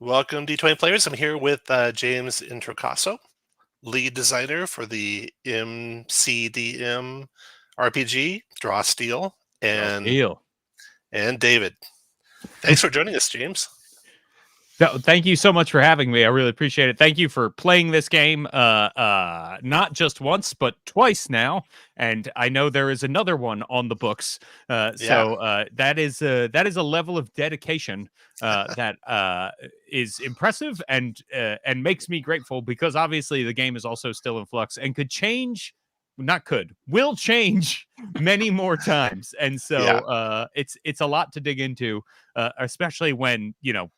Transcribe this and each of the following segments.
Welcome, D20 players. I'm here with James Introcaso, lead designer for the MCDM RPG, Draw Steel, and Deal. David. Thanks for joining us, James. Thank you so much for having me. I really appreciate it. Thank you for playing this game, not just once, but twice now. And I know there is another one on the books. So that is a level of dedication that is impressive and makes me grateful, because obviously the game is also still in flux and could change. Will change many more times. And so it's a lot to dig into, especially when,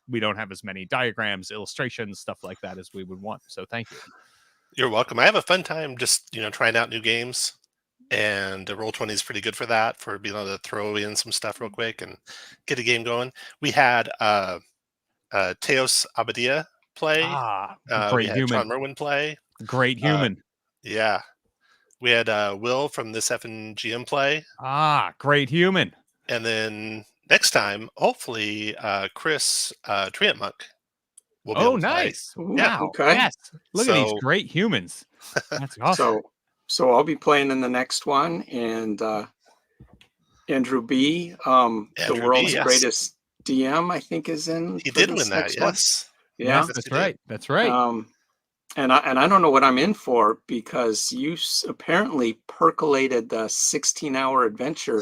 we don't have as many diagrams, illustrations, stuff like that as we would want. So thank you. You're welcome. I have a fun time just, trying out new games, and Roll20 is pretty good for that, for being able to throw in some stuff real quick and get a game going. We had Teos Abadia play. Great we had human. John Merwin play. Great human. Yeah. We had Will from this FNGM play. Great human. And then next time, hopefully, Chris Treant Monk will be able to nice. play. Wow. Okay. Yes. Look at these great humans. That's awesome. So I'll be playing in the next one, and Andrew B, the world's greatest DM, I think, is in. He did win that, yes. Yeah, that's right. That's right. And I don't know what I'm in for, because you apparently percolated the 16-hour adventure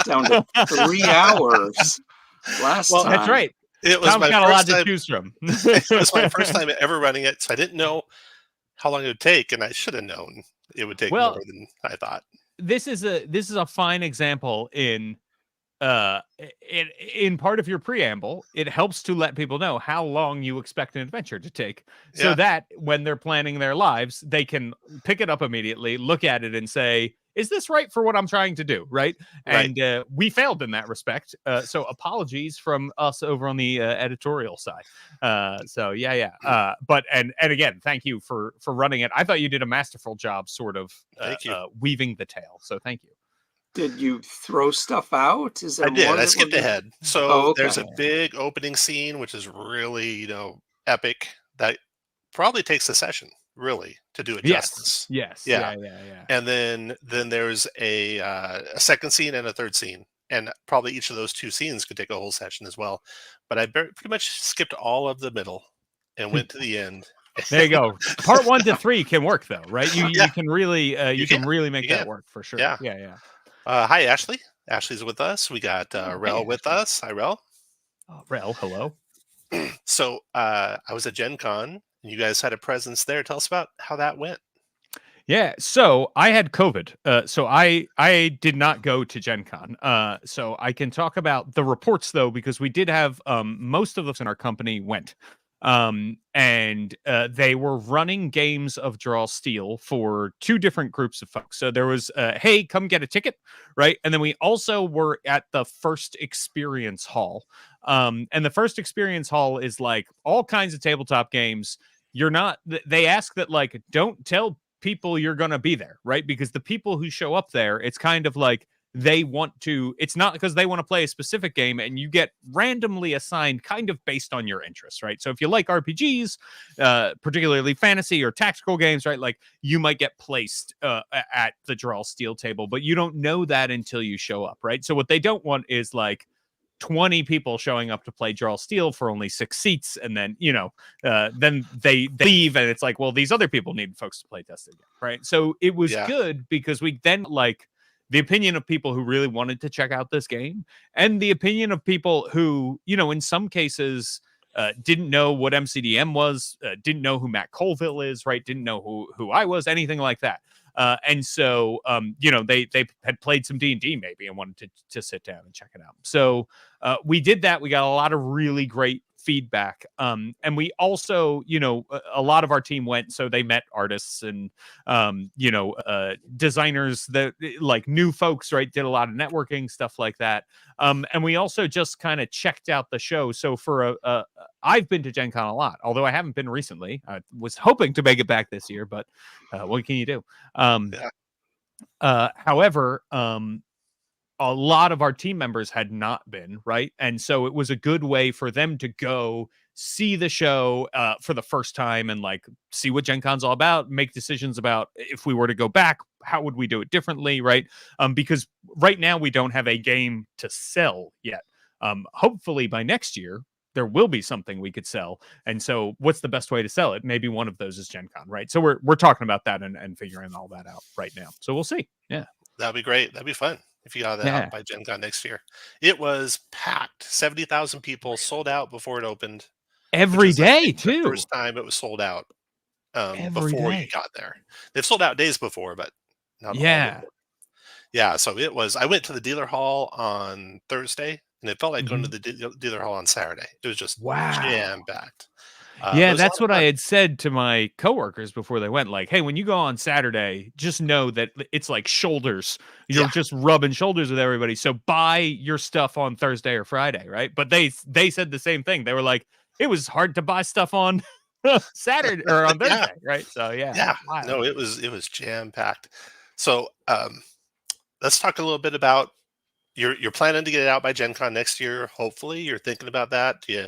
down to 3 hours last time. That's right. It was Tom's got a lot to choose from. It was my first time ever running it, so I didn't know how long it would take, and I should have known it would take more than I thought. This is a fine example in part of your preamble. It helps to let people know how long you expect an adventure to take, so that when they're planning their lives, they can pick it up immediately, look at it, and say, is this right for what I'm trying to do? Right. And we failed in that respect. So apologies from us over on the editorial side. But again, thank you for running it. I thought you did a masterful job, sort of weaving the tale. So thank you. Did you throw stuff out? I did. I skipped ahead. So there's a big opening scene, which is really, epic. That probably takes a session, really, to do it justice. Yes. Yeah. And then there's a second scene and a third scene, and probably each of those two scenes could take a whole session as well. But I pretty much skipped all of the middle and went to the end. There you go. Part 1 to 3 can work, though, right? You can really make that work for sure. Yeah. Hi, Ashley. Ashley's with us. We got Rel with us. Hi, Rel. Rel, hello. So I was at Gen Con, and you guys had a presence there. Tell us about how that went. Yeah, so I had COVID. So I did not go to Gen Con. So I can talk about the reports, though, because we did have most of us in our company went. And they were running games of Draw Steel for 2 different groups of folks. So there was, hey, come get a ticket, right? And then we also were at the First Experience Hall. And the First Experience Hall is like all kinds of tabletop games. They ask that, like, don't tell people you're going to be there, right? Because the people who show up there, it's kind of like, it's not because they want to play a specific game, and you get randomly assigned kind of based on your interests, right? So if you like RPGs, particularly fantasy or tactical games, right, like you might get placed at the Draw Steel table, but you don't know that until you show up, right? So what they don't want is like 20 people showing up to play Draw Steel for only 6 seats, and then then they leave, and it's like, well, these other people need folks to play test again, right? So it was good, because we then like the opinion of people who really wanted to check out this game, and the opinion of people who, in some cases, didn't know what MCDM was, didn't know who Matt Colville is, right? Didn't know who I was, anything like that. And so, they had played some D&D maybe and wanted to sit down and check it out. So we did that. We got a lot of really great feedback. And we also, a lot of our team went, so they met artists and, designers, that like new folks, right? Did a lot of networking, stuff like that. And we also just kind of checked out the show. So for I've been to Gen Con a lot, although I haven't been recently. I was hoping to make it back this year, but what can you do? However, a lot of our team members had not been, right? And so it was a good way for them to go see the show for the first time and like see what Gen Con's all about, make decisions about if we were to go back, how would we do it differently, right? Because right now we don't have a game to sell yet. Hopefully by next year, there will be something we could sell. And so what's the best way to sell it? Maybe one of those is Gen Con, right? So we're talking about that and figuring all that out right now. So we'll see. Yeah. That'd be great. That'd be fun if you got that Yeah. out by Gen Con next year. It was packed. 70,000 people sold out before it opened. Every which is, I day think, the too. first time it was sold out Every before day. you got there. They've sold out days before, but not all Yeah. before. Yeah, so it was. I went to the dealer hall on Thursday, and it felt like going to the dealer hall on Saturday. It was just Wow. jam packed. Yeah, that's what I had said to my coworkers before they went. Like, hey, when you go on Saturday, just know that it's like shoulders. You're just rubbing shoulders with everybody. So buy your stuff on Thursday or Friday, right? But they said the same thing. They were like, it was hard to buy stuff on Saturday or on Thursday, right? So yeah, no, it was jam packed. So let's talk a little bit about you're planning to get it out by Gen Con next year. Hopefully, you're thinking about that. Yeah.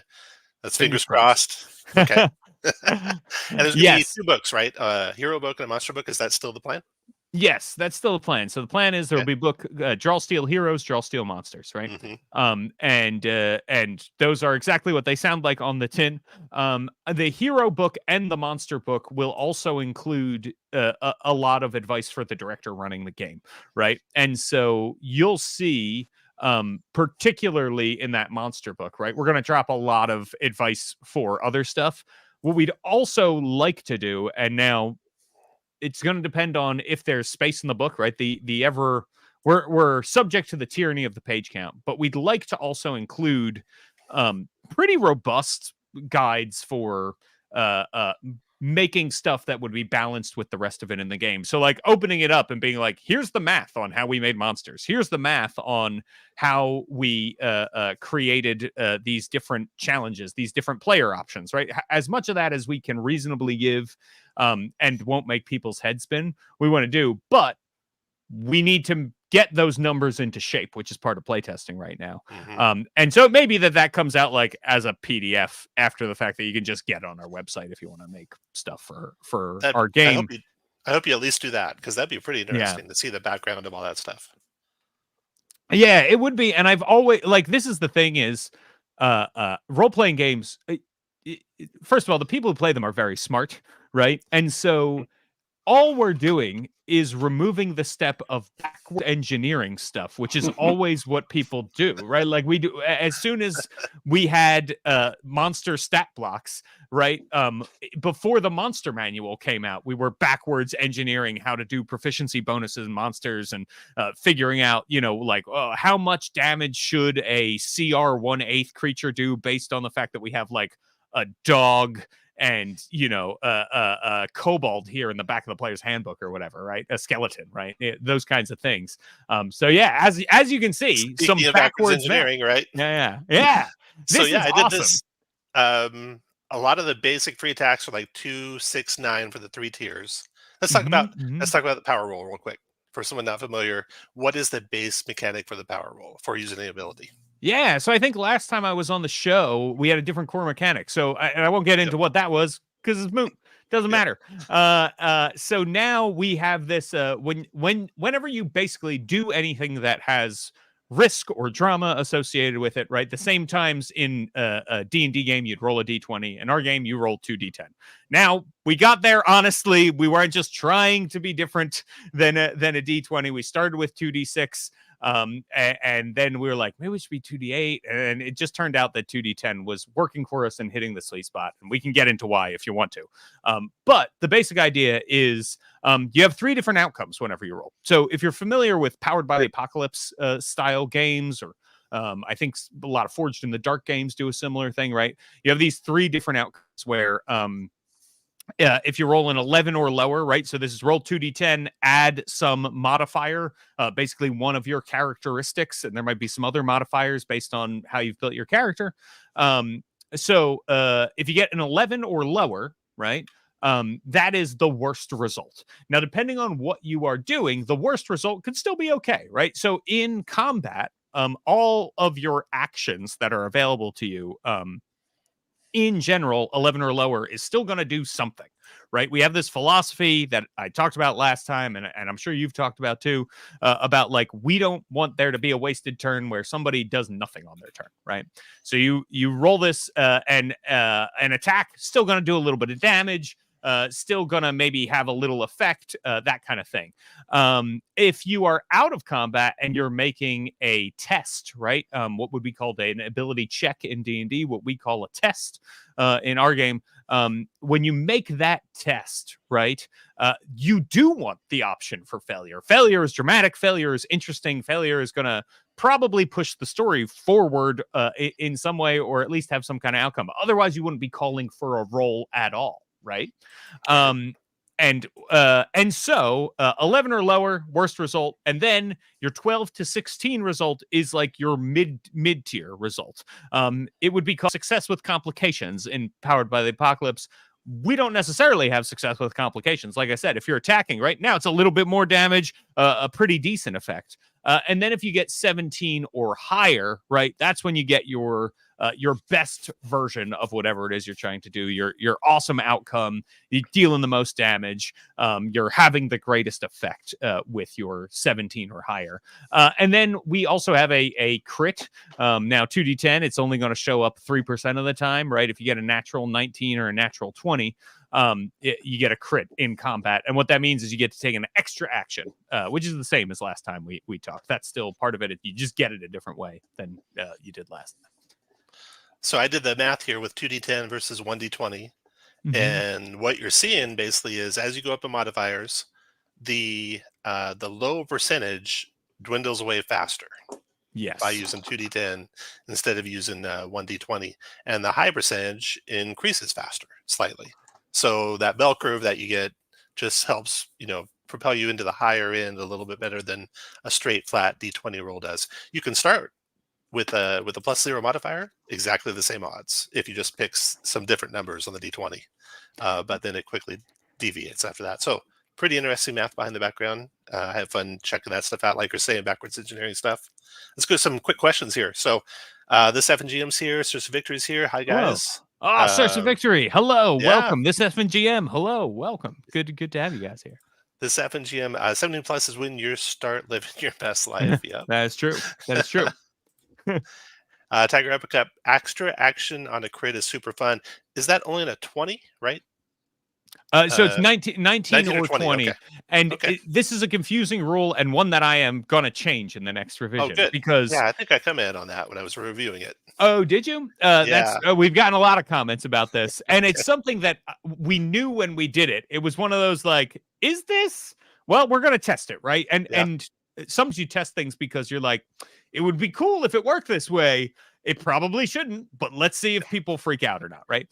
That's fingers crossed. Okay. And there's going to be 2 books, right? Hero book and a monster book. Is that still the plan? Yes, that's still the plan. So the plan is there will be book Draw Steel Heroes, Draw Steel Monsters, right? And those are exactly what they sound like on the tin. The hero book and the monster book will also include a lot of advice for the director running the game, right? And so you'll see particularly in that monster book, right? We're going to drop a lot of advice for other stuff. What we'd also like to do, and now it's going to depend on if there's space in the book, right? We're subject to the tyranny of the page count, but we'd like to also include pretty robust guides for making stuff that would be balanced with the rest of it in the game. So like opening it up and being like, here's the math on how we made monsters. Here's the math on how we created these different challenges, these different player options, right? As much of that as we can reasonably give and won't make people's heads spin, we want to do, but we need to get those numbers into shape, which is part of playtesting right now. And so it may be that comes out like as a PDF after the fact that you can just get on our website if you want to make stuff for our game. I hope you at least do that, because that'd be pretty interesting to see the background of all that stuff. Yeah, it would be. And I've always like, this is the thing is role-playing games. First of all, the people who play them are very smart, right? And so all we're doing is removing the step of backward engineering stuff, which is always what people do, right? Like we do as soon as we had monster stat blocks, right? Before the monster manual came out, we were backwards engineering how to do proficiency bonuses in monsters and figuring out, like how much damage should a CR 1/8 creature do based on the fact that we have like a dog and a kobold here in the back of the player's handbook or whatever, right? A skeleton, right? Those kinds of things. So yeah, as you can see, Speaking some of backwards engineering, right? Yeah. So yeah, I awesome. did this. A lot of the basic free attacks are like 2, 6, 9 for the 3 tiers. Let's talk about the power roll real quick. For someone not familiar, what is the base mechanic for the power roll for using the ability? Yeah, so I think last time I was on the show, we had a different core mechanic. So I won't get into what that was because it's moot. Doesn't matter. So now we have this. Whenever you basically do anything that has risk or drama associated with it, right? The same times in a D&D game, you'd roll a d20. In our game, you roll 2d10. Now we got there. Honestly, we weren't just trying to be different than a d20. We started with 2d6. And then we were like, maybe we should be 2d8. And it just turned out that 2d10 was working for us and hitting the sweet spot. And we can get into why if you want to. But the basic idea is you have 3 different outcomes whenever you roll. So if you're familiar with Powered by the Apocalypse style games, or I think a lot of Forged in the Dark games do a similar thing, right? You have these 3 different outcomes where if you roll an 11 or lower, right? So this is roll 2d10, add some modifier, basically one of your characteristics, and there might be some other modifiers based on how you've built your character. So if you get an 11 or lower, right? that is the worst result. Now, depending on what you are doing, the worst result could still be okay, right? So in combat, all of your actions that are available to you, in general, 11 or lower is still going to do something, right? We have this philosophy that I talked about last time, and I'm sure you've talked about too, about like, we don't want there to be a wasted turn where somebody does nothing on their turn, right? So you roll this, and an attack, still going to do a little bit of damage, still gonna maybe have a little effect, that kind of thing. If you are out of combat and you're making a test, right? What would be called an ability check in D&D, what we call a test in our game. When you make that test, right, you do want the option for failure. Failure is dramatic. Failure is interesting. Failure is gonna probably push the story forward in some way, or at least have some kind of outcome. Otherwise, you wouldn't be calling for a roll at all. Right. And so 11 or lower, worst result. And then your 12 to 16 result is like your mid tier result. It would be called success with complications in Powered by the Apocalypse. We don't necessarily have success with complications. Like I said, if you're attacking right now, it's a little bit more damage, a pretty decent effect. And then if you get 17 or higher, right, that's when you get your best version of whatever it is you're trying to do, your awesome outcome, you're dealing the most damage, you're having the greatest effect with your 17 or higher. And then we also have a crit. Now 2d10, it's only going to show up 3% of the time, right? If you get a natural 19 or a natural 20, you get a crit in combat. And what that means is you get to take an extra action, which is the same as last time we talked. That's still part of it. You just get it a different way than you did last time. So I did the math here with 2d10 versus 1d20. Mm-hmm. And what you're seeing basically is as you go up in modifiers, the low percentage dwindles away faster. Yes. By using 2d10 instead of using 1d20. And the high percentage increases faster, slightly. So that bell curve that you get just helps, propel you into the higher end a little bit better than a straight flat d20 roll does. You can start with a +0 modifier, exactly the same odds if you just pick some different numbers on the d20, but then it quickly deviates after that. So pretty interesting math behind the background. I have fun checking that stuff out, like you're saying, backwards engineering stuff. Let's go to some quick questions here. So this FNGM's here, Source of Victory's here. Hi guys. Oh, Source of Victory. Hello, yeah. Welcome. This FNGM. Hello, welcome. Good to have you guys here. This FNGM 17 plus is when you start living your best life. Yeah, that is true. That is true. Tiger Epicap, extra action on a crit is super fun. Is that only in a 20, right? So it's 19 or 20. Okay. And this is a confusing rule and one that I am going to change in the next revision. Oh, good. Because I think I commented on that when I was reviewing it. Oh, did you? We've gotten a lot of comments about this. And it's something that we knew when we did it. It was one of those like, is this? Well, we're going to test it, right? And sometimes you test things because you're like, it would be cool if it worked this way. It probably shouldn't, but let's see if people freak out or not, right?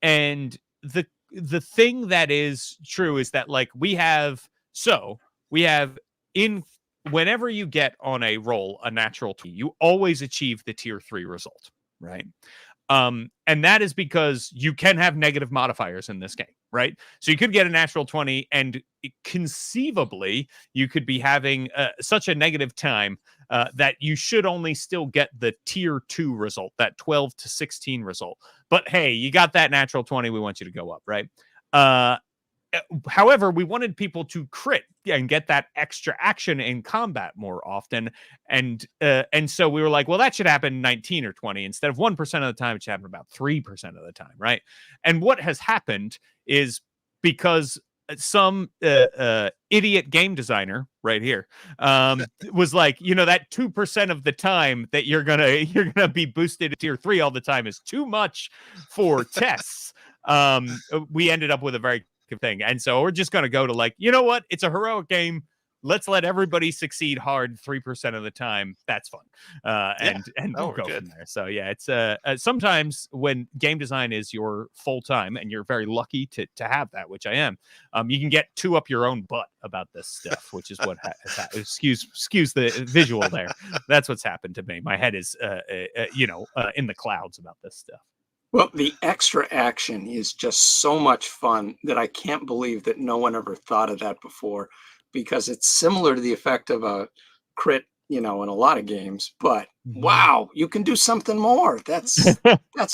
And the thing that is true is that like we have whenever you get on a roll a natural 20, you always achieve the tier 3 result, right? And that is because you can have negative modifiers in this game, right? So you could get a natural 20 and conceivably you could be having such a negative time that you should only still get the tier 2 result, that 12 to 16 result. But hey, you got that natural 20, we want you to go up, right? However, we wanted people to crit and get that extra action in combat more often. And so we were like, well, that should happen 19 or 20. Instead of 1% of the time, it should happen about 3% of the time, right? And what has happened is because some idiot game designer right here was like, that 2% of the time that you're gonna be boosted to tier 3 all the time is too much for tests. We ended up with a very good thing, and so we're just gonna go to like, you know what? It's a heroic game. Let's let everybody succeed hard 3% of the time. That's fun. And we'll go from there. So yeah, it's sometimes when game design is your full time and you're very lucky to have that, which I am, you can get too up your own butt about this stuff, which is what excuse the visual there. That's what's happened to me. My head is in the clouds about this stuff. Well, the extra action is just so much fun that I can't believe that no one ever thought of that before, because it's similar to the effect of a crit, in a lot of games, but Mhm. wow, you can do something more. That's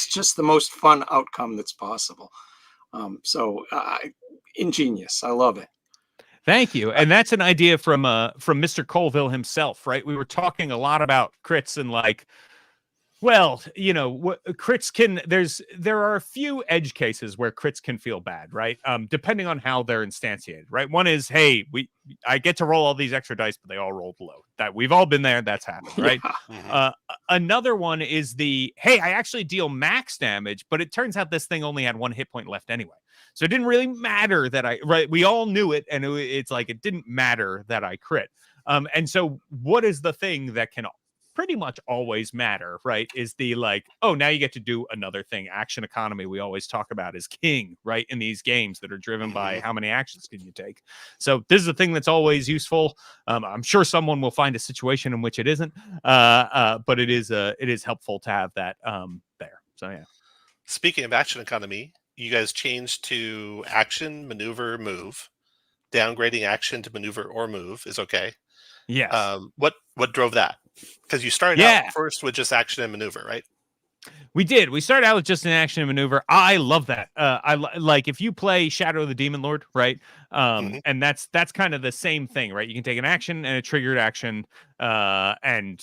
just the most fun outcome that's possible. So ingenious. I love it. Thank you. And that's an idea from Mr. Colville himself, right? We were talking a lot about crits and like, well, crits can there are a few edge cases where crits can feel bad, right? Depending on how they're instantiated, right? One is, hey, I get to roll all these extra dice, but they all rolled low. That we've all been there, that's happened, right? Yeah. Mhm. Another one is the, hey, I actually deal max damage, but it turns out this thing only had 1 hit point left anyway. So it didn't really matter that we all knew it, and it's like it didn't matter that I crit. And so what is the thing that can pretty much always matter, right? Is the like, oh, now you get to do another thing. Action economy we always talk about is king, right? In these games that are driven by Mhm. how many actions can you take. So this is a thing that's always useful. I'm sure someone will find a situation in which it isn't, but it is helpful to have that there. So yeah. Speaking of action economy, you guys changed to action, maneuver, move. Downgrading action to maneuver or move is okay. Yes. What drove that? Because you started out Yeah. first with just action and maneuver, right? We did. We started out with just an action and maneuver. I love that. Like if you play Shadow of the Demon Lord, right? Mhm. And that's kind of the same thing, right? You can take an action and a triggered action, and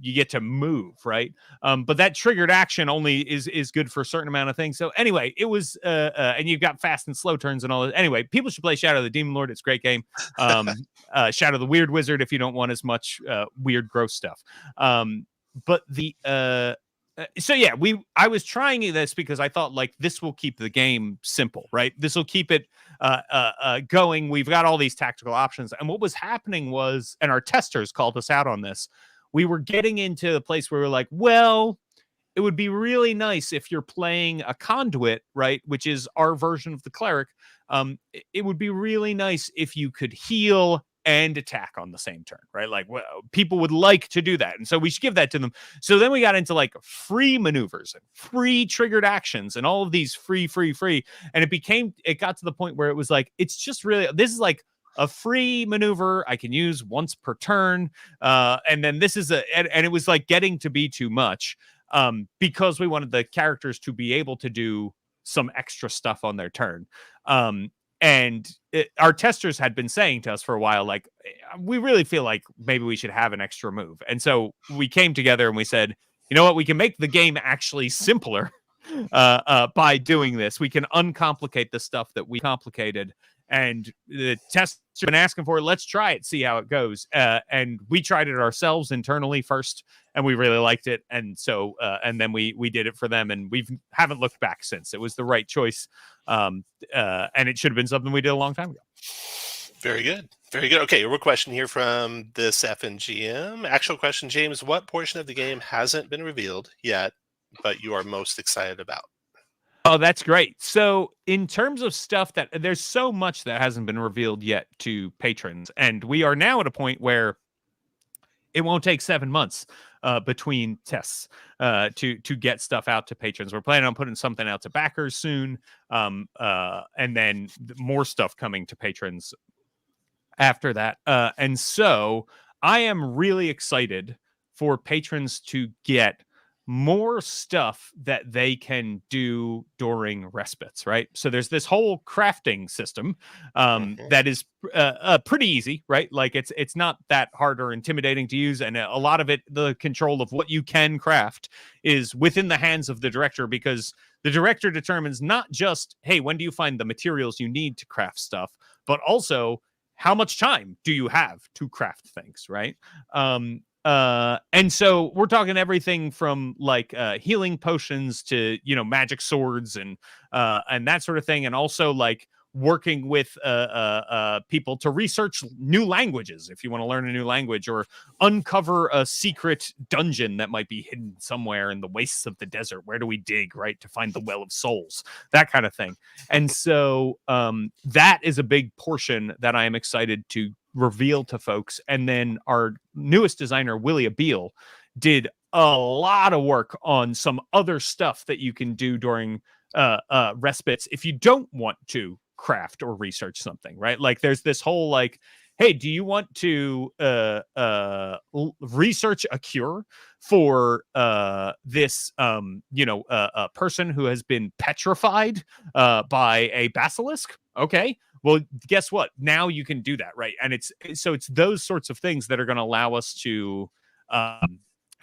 you get to move, right? But that triggered action only is good for a certain amount of things. So anyway, it was and you've got fast and slow turns and all that. Anyway, people should play Shadow of the Demon Lord. It's a great game. Shadow of the Weird Wizard if you don't want as much weird, gross stuff. But the so yeah, I was trying this because I thought like this will keep the game simple, right? This will keep it going. We've got all these tactical options, and what was happening was, and our testers called us out on this. We were getting into the place where we're like, well, it would be really nice if you're playing a conduit, right? Which is our version of the cleric. It would be really nice if you could heal and attack on the same turn, right? Like, well, people would like to do that. And so we should give that to them. So then we got into like free maneuvers and free triggered actions and all of these free. And it got to the point where it was like, it's just really, this is like a free maneuver I can use once per turn. And then this is and it was like getting to be too much because we wanted the characters to be able to do some extra stuff on their turn. Our testers had been saying to us for a while, like, we really feel like maybe we should have an extra move. And so we came together and we said, you know what, we can make the game actually simpler by doing this. We can uncomplicate the stuff that we complicated. And the testers have been asking for it. Let's try it, see how it goes. And we tried it ourselves internally first, and we really liked it. And so, and then we did it for them, and we haven't looked back since. It was the right choice, and it should have been something we did a long time ago. Very good. Very good. Okay, a question here from this FNGM. Actual question, James. What portion of the game hasn't been revealed yet, but you are most excited about? Oh, that's great. So, in terms of stuff that there's so much that hasn't been revealed yet to patrons, and we are now at a point where it won't take 7 months between tests to get stuff out to patrons. We're planning on putting something out to backers soon, and then more stuff coming to patrons after that. And so I am really excited for patrons to get more stuff that they can do during respites, right? So there's this whole crafting system Mhm. that is pretty easy, right? Like it's not that hard or intimidating to use, and a lot of it, the control of what you can craft, is within the hands of the director, because the director determines not just, hey, when do you find the materials you need to craft stuff, but also how much time do you have to craft things, right? And so we're talking everything from like healing potions to, magic swords and that sort of thing, and also like working with people to research new languages if you want to learn a new language, or uncover a secret dungeon that might be hidden somewhere in the wastes of the desert. Where do we dig, right, to find the Well of Souls, that kind of thing. And so that is a big portion that I am excited to reveal to folks. And then our newest designer, Willie Abiel, did a lot of work on some other stuff that you can do during respites if you don't want to craft or research something, right? Like there's this whole like, hey, do you want to research a cure for this a person who has been petrified by a basilisk? Okay, well, guess what? Now you can do that, right? And it's those sorts of things that are going to allow us to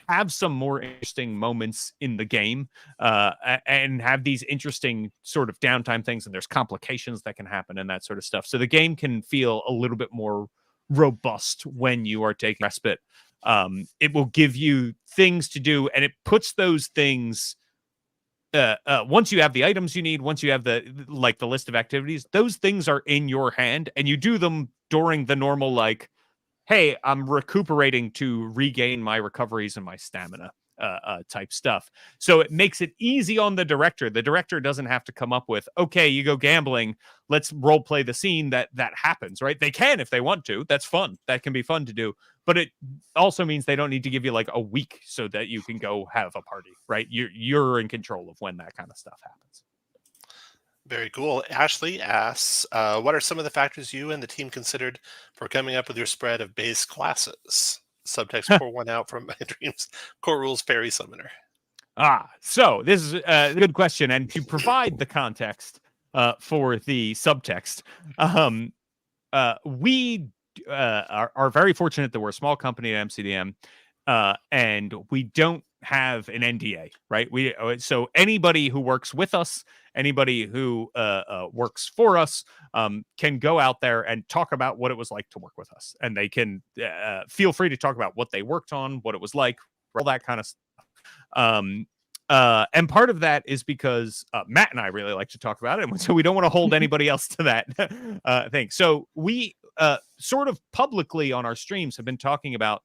have some more interesting moments in the game and have these interesting sort of downtime things, and there's complications that can happen and that sort of stuff. So the game can feel a little bit more robust when you are taking respite. It will give you things to do, and it puts those things once you have the items you need, once you have the list of activities, those things are in your hand, and you do them during the normal like, hey, I'm recuperating to regain my recoveries and my stamina type stuff. So it makes it easy on the director. The director doesn't have to come up with, okay, you go gambling, let's role play the scene that happens, right? They can if they want to. That's fun. That can be fun to do. But it also means they don't need to give you like a week so that you can go have a party, right? You're in control of when that kind of stuff happens. Very cool. Ashley asks, what are some of the factors you and the team considered for coming up with your spread of base classes? Subtext pour one out from my dreams. Core rules fairy summoner. So this is a good question. And to provide the context for the subtext, we are very fortunate that we're a small company at MCDM, and we don't have an NDA, right? So anybody who works with us, anybody who works for us, can go out there and talk about what it was like to work with us, and they can feel free to talk about what they worked on, what it was like, all that kind of stuff. And part of that is because Matt and I really like to talk about it, and so we don't want to hold anybody else to that thing. So we sort of publicly on our streams have been talking about,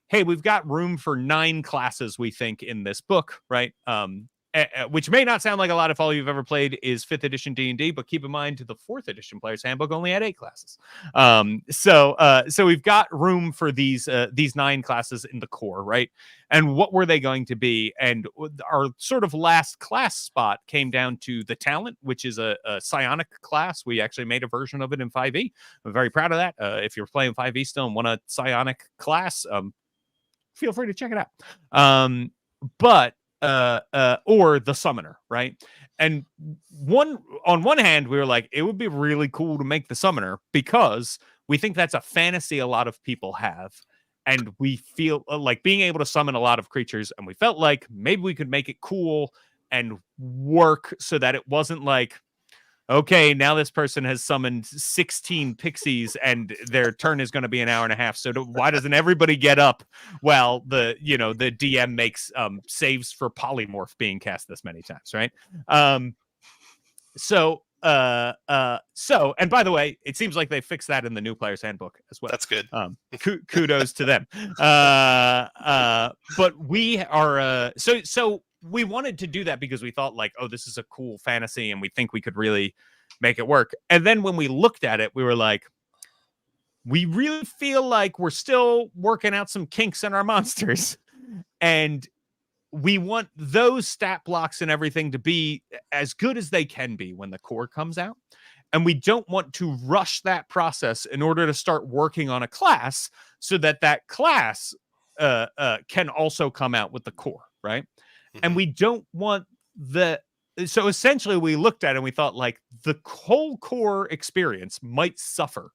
hey, we've got room for 9 classes, we think, in this book, right? Which may not sound like a lot if all you've ever played is 5th edition D&D, but keep in mind the 4th edition Player's Handbook only had 8 classes. So we've got room for these 9 classes in the core, right? And what were they going to be? And our sort of last class spot came down to the Talent, which is a psionic class. We actually made a version of it in 5e. I'm very proud of that. If you're playing 5e still and want a psionic class, feel free to check it out. Or the Summoner, right? And on one hand, we were like, it would be really cool to make the Summoner because we think that's a fantasy a lot of people have. And we feel like being able to summon a lot of creatures. And we felt like maybe we could make it cool and work so that it wasn't like, okay, now this person has summoned 16 pixies and their turn is going to be an hour and a half. So why doesn't everybody get up while the DM makes saves for polymorph being cast this many times, right? And by the way, it seems like they fixed that in the new Player's Handbook as well. That's good. Kudos to them. But we are so we wanted to do that because we thought like, oh, this is a cool fantasy and we think we could really make it work. And then when we looked at it, we were like, we really feel like we're still working out some kinks in our monsters. And we want those stat blocks and everything to be as good as they can be when the core comes out. And we don't want to rush that process in order to start working on a class so that class can also come out with the core, right? And we don't want so essentially we looked at it and we thought like the whole core experience might suffer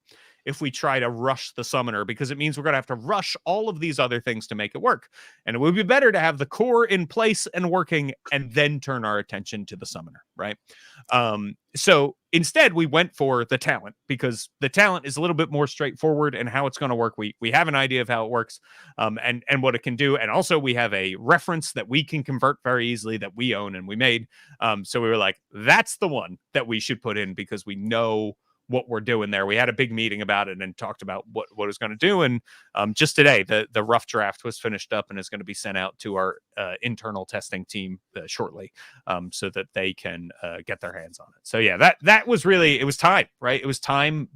if we try to rush the Summoner, because it means we're going to have to rush all of these other things to make it work. And it would be better to have the core in place and working and then turn our attention to the Summoner, right? So instead, we went for the Talent because the Talent is a little bit more straightforward and how it's going to work. We have an idea of how it works and what it can do. And also we have a reference that we can convert very easily that we own and we made. So we were like, that's the one that we should put in because we know what we're doing there. We had a big meeting about it and talked about what it was going to do. And just today, the rough draft was finished up and is going to be sent out to our internal testing team shortly so that they can get their hands on it. So yeah, that was really, it was time, right? It was time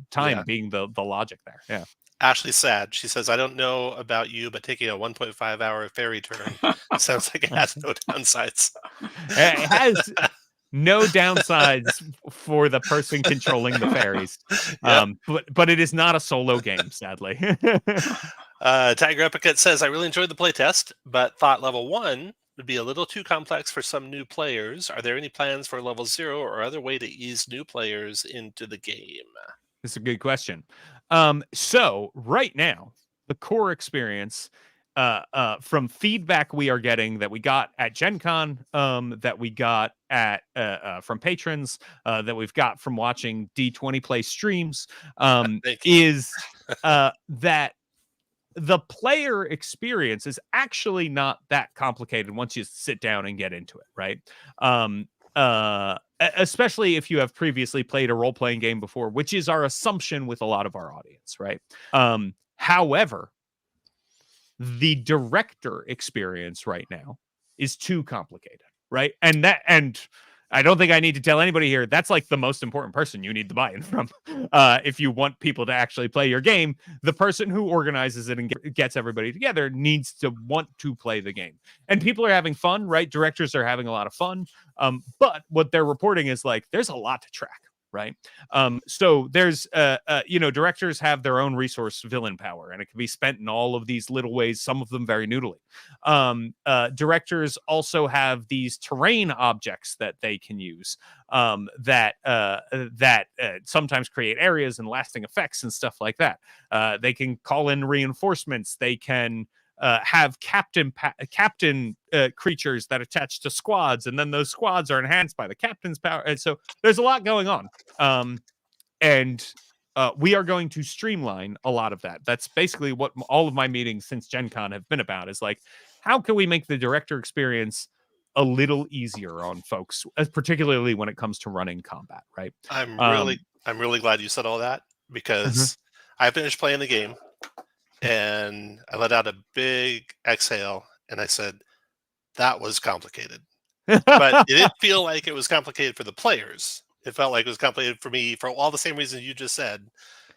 being the logic there. Yeah. Ashley's sad. She says, "I don't know about you, but taking a 1.5-hour ferry turn sounds like it has no downsides." It has no downsides for the person controlling the fairies. Yep. But it is not a solo game, sadly. Tiger Epicate says, "I really enjoyed the playtest, but thought level 1 would be a little too complex for some new players. Are there any plans for level 0 or other way to ease new players into the game?" It's a good question. So right now, the core experience from feedback we are getting that we got at Gen Con, that we got at from patrons, that we've got from watching d20play streams, Thank you. is that the player experience is actually not that complicated once you sit down and get into it, right? Especially if you have previously played a role-playing game before, which is our assumption with a lot of our audience, right? However, the director experience right now is too complicated, right? And I don't think I need to tell anybody here, that's like the most important person you need the buy-in from. If you want people to actually play your game, the person who organizes it and gets everybody together needs to want to play the game. And people are having fun, right? Directors are having a lot of fun. But what they're reporting is like, there's a lot to track, right? So there's, directors have their own resource villain power, and it can be spent in all of these little ways, some of them very noodly. Directors also have these terrain objects that they can use, that sometimes create areas and lasting effects and stuff like that. They can call in reinforcements. They can have captain creatures that attach to squads, and then those squads are enhanced by the captain's power. And so there's a lot going on. And we are going to streamline a lot of that. That's basically what all of my meetings since Gen Con have been about, is like, how can we make the director experience a little easier on folks, particularly when it comes to running combat, right? I'm really glad you said all that, because I finished playing the game and I let out a big exhale and I said, that was complicated. But it didn't feel like it was complicated for the players. It felt like it was complicated for me for all the same reasons you just said.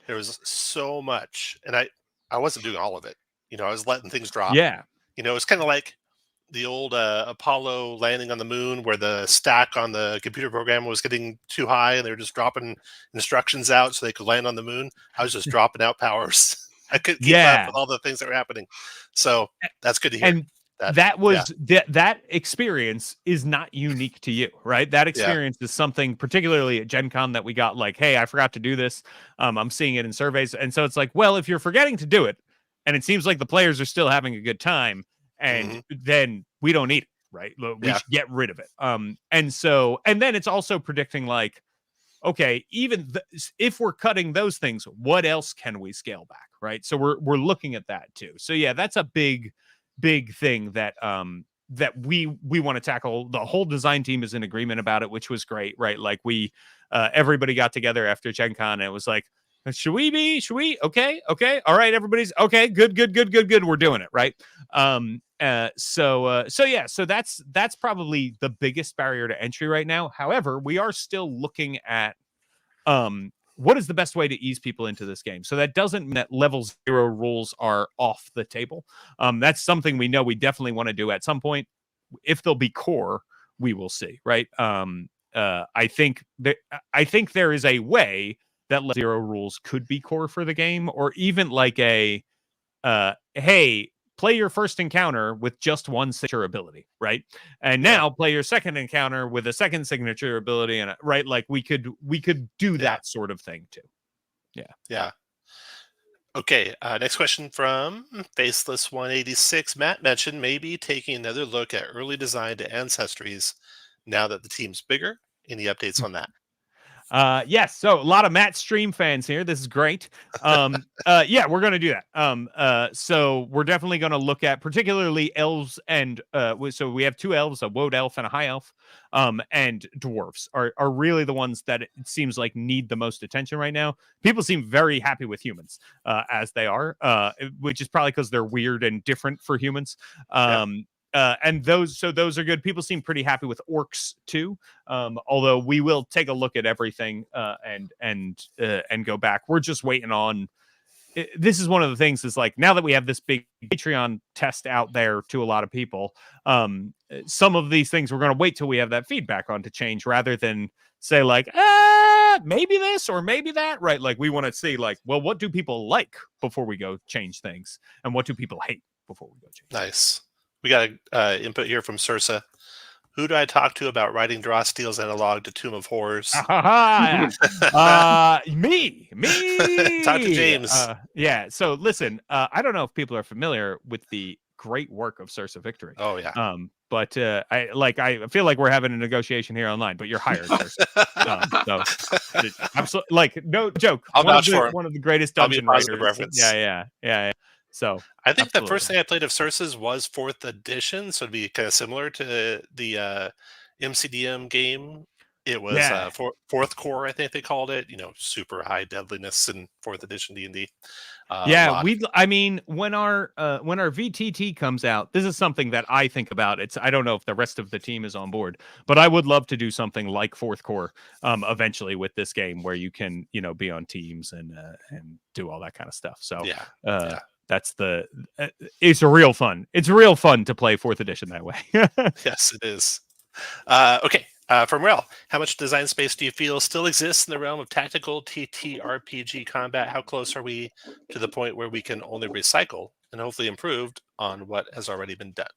There was so much, and I wasn't doing all of it. I was letting things drop. Yeah. It's kind of like the old Apollo landing on the moon, where the stack on the computer program was getting too high and they were just dropping instructions out so they could land on the moon. I was just dropping out powers. I couldn't keep up with all the things that were happening. So that's good to hear. And that experience is not unique to you, right? That experience is something particularly at Gen Con that we got like, hey, I forgot to do this. I'm seeing it in surveys. And so it's like, well, if you're forgetting to do it and it seems like the players are still having a good time, and then we don't need it, right? We should get rid of it. And then it's also predicting like, okay, even if we're cutting those things, what else can we scale back, right? So we're looking at that too. So yeah, that's a big thing that that we want to tackle. The whole design team is in agreement about it, which was great, right? Like we everybody got together after Gen Con and it was like, should we okay, all right, everybody's okay, good, we're doing it, right? So that's probably the biggest barrier to entry right now. However, we are still looking at what is the best way to ease people into this game. So that doesn't mean that level 0 rules are off the table. That's something we know we definitely want to do at some point. If they'll be core, we will see, right? I think there is a way that level 0 rules could be core for the game, or even like a hey, play your first encounter with just one signature ability, right? And now play your second encounter with a second signature ability, and right, like we could do that sort of thing too. Yeah. Okay, next question from Faceless 186. Matt mentioned maybe taking another look at early design to ancestries now that the team's bigger. Any updates on that? Yes, so a lot of Matt stream fans here. This is great. Yeah, we're gonna do that. So we're definitely gonna look at particularly elves, and so we have 2 elves, a woad elf and a high elf, and dwarves are really the ones that it seems like need the most attention right now. People seem very happy with humans as they are, which is probably because they're weird and different for humans. And those are good. People seem pretty happy with orcs too. Although we will take a look at everything and go back. We're just waiting on this is one of the things is like, now that we have this big Patreon test out there to a lot of people, some of these things we're going to wait till we have that feedback on to change, rather than say like, maybe this or maybe that, right? Like, we want to see like, well, what do people like before we go change things, and what do people hate before we go change Nice. We got input here from Sursa. Who do I talk to about writing Draw Steel's analog to Tomb of Horrors? Me. Talk to James. Yeah. So listen, I don't know if people are familiar with the great work of Sursa Victory. Oh yeah. But I feel like we're having a negotiation here online, but you're hired, Sursa. So absolutely, like, no joke. I'll vouch for him. One of the greatest I'll be a dungeon positive writers. reference. Yeah. So I think the first thing I played of Sursa's was 4th edition, so it'd be kind of similar to the MCDM game. It was 4th core, I think they called it. Super high deadliness in 4th edition D&D. I mean, when our VTT comes out, this is something that I think about. I don't know if the rest of the team is on board, but I would love to do something like 4th core eventually with this game, where you can be on teams and do all that kind of stuff. So that's it's real fun. It's real fun to play 4th edition that way. Yes, it is. Okay. From Rel, how much design space do you feel still exists in the realm of tactical TTRPG combat? How close are we to the point where we can only recycle and hopefully improved on what has already been done?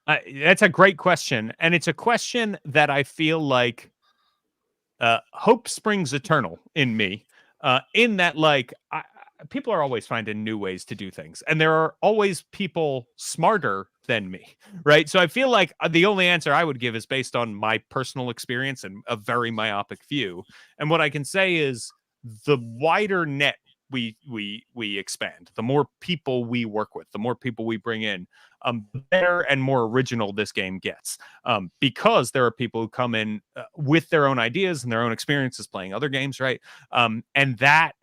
That's a great question, and it's a question that I feel like hope springs eternal in me. In that, like, people are always finding new ways to do things, and there are always people smarter than me, right? So I feel like the only answer I would give is based on my personal experience and a very myopic view. And what I can say is, the wider net we expand, the more people we work with, the more people we bring in, the better and more original this game gets, because there are people who come in with their own ideas and their own experiences playing other games, right? And that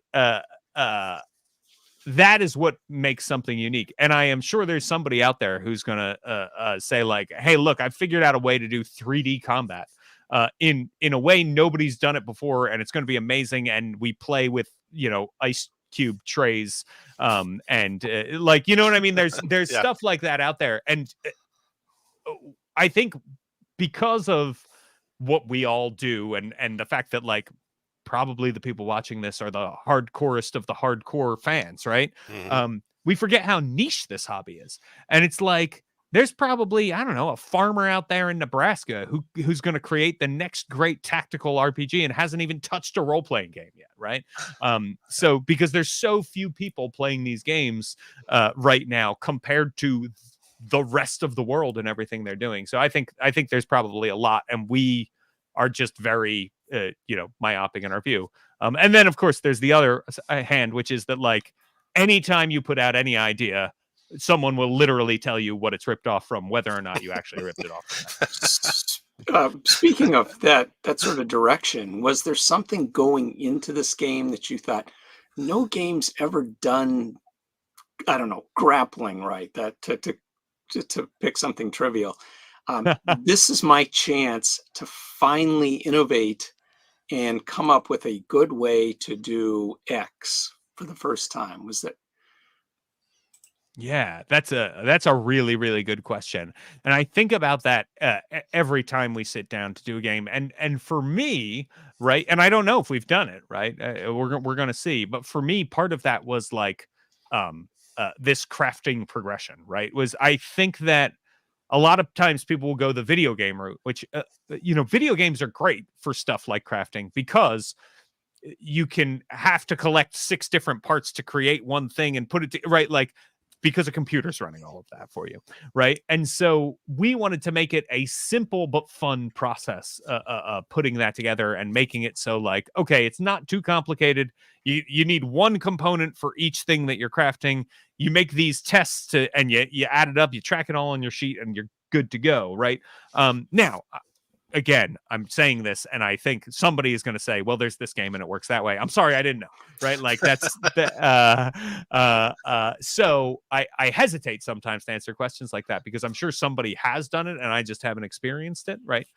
is what makes something unique. And I am sure there's somebody out there who's going to say like, hey, look, I've figured out a way to do 3D combat in a way nobody's done it before, and it's going to be amazing. And we play with, ice cube trays, and like, you know what I mean? There's stuff like that out there. And I think because of what we all do, and the fact that, like, probably the people watching this are the hardcorest of the hardcore fans, right? Mm-hmm. We forget how niche this hobby is. And it's like, there's probably, I don't know, a farmer out there in Nebraska who's going to create the next great tactical RPG and hasn't even touched a role-playing game yet, right? So because there's so few people playing these games right now compared to the rest of the world and everything they're doing. So I think there's probably a lot, and we are just very myopic in our view. And then, of course, there's the other hand, which is that, like, anytime you put out any idea, someone will literally tell you what it's ripped off from, whether or not you actually ripped it off from. Speaking of that sort of direction, was there something going into this game that you thought, no game's ever done, I don't know, grappling right? That to pick something trivial. This is my chance to finally innovate and come up with a good way to do X for the first time. Was that? Yeah, that's a really, really good question. And I think about that every time we sit down to do a game. And for me, right, and I don't know if we've done it, right? We're going to see. But for me, part of that was like this crafting progression, right? I think that a lot of times people will go the video game route, which, video games are great for stuff like crafting, because you can have to collect 6 different parts to create one thing and put it right, like, because a computer's running all of that for you, right? And so we wanted to make it a simple but fun process, putting that together and making it so, like, okay, it's not too complicated. You need one component for each thing that you're crafting. You make these tests and you add it up, you track it all on your sheet, and you're good to go, right? Now, again, I'm saying this, and I think somebody is going to say, "Well, there's this game, and it works that way." I'm sorry, I didn't know, right? Like that's so I hesitate sometimes to answer questions like that because I'm sure somebody has done it, and I just haven't experienced it, right?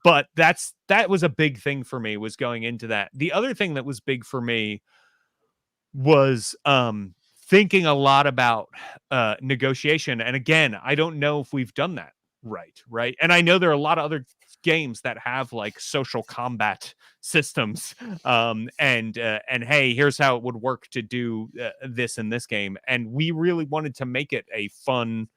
But that was a big thing for me, was going into that. The other thing that was big for me was thinking a lot about negotiation, and again, I don't know if we've done that right, and I know there are a lot of other games that have like social combat systems, and hey, here's how it would work to do this in this game, and we really wanted to make it a fun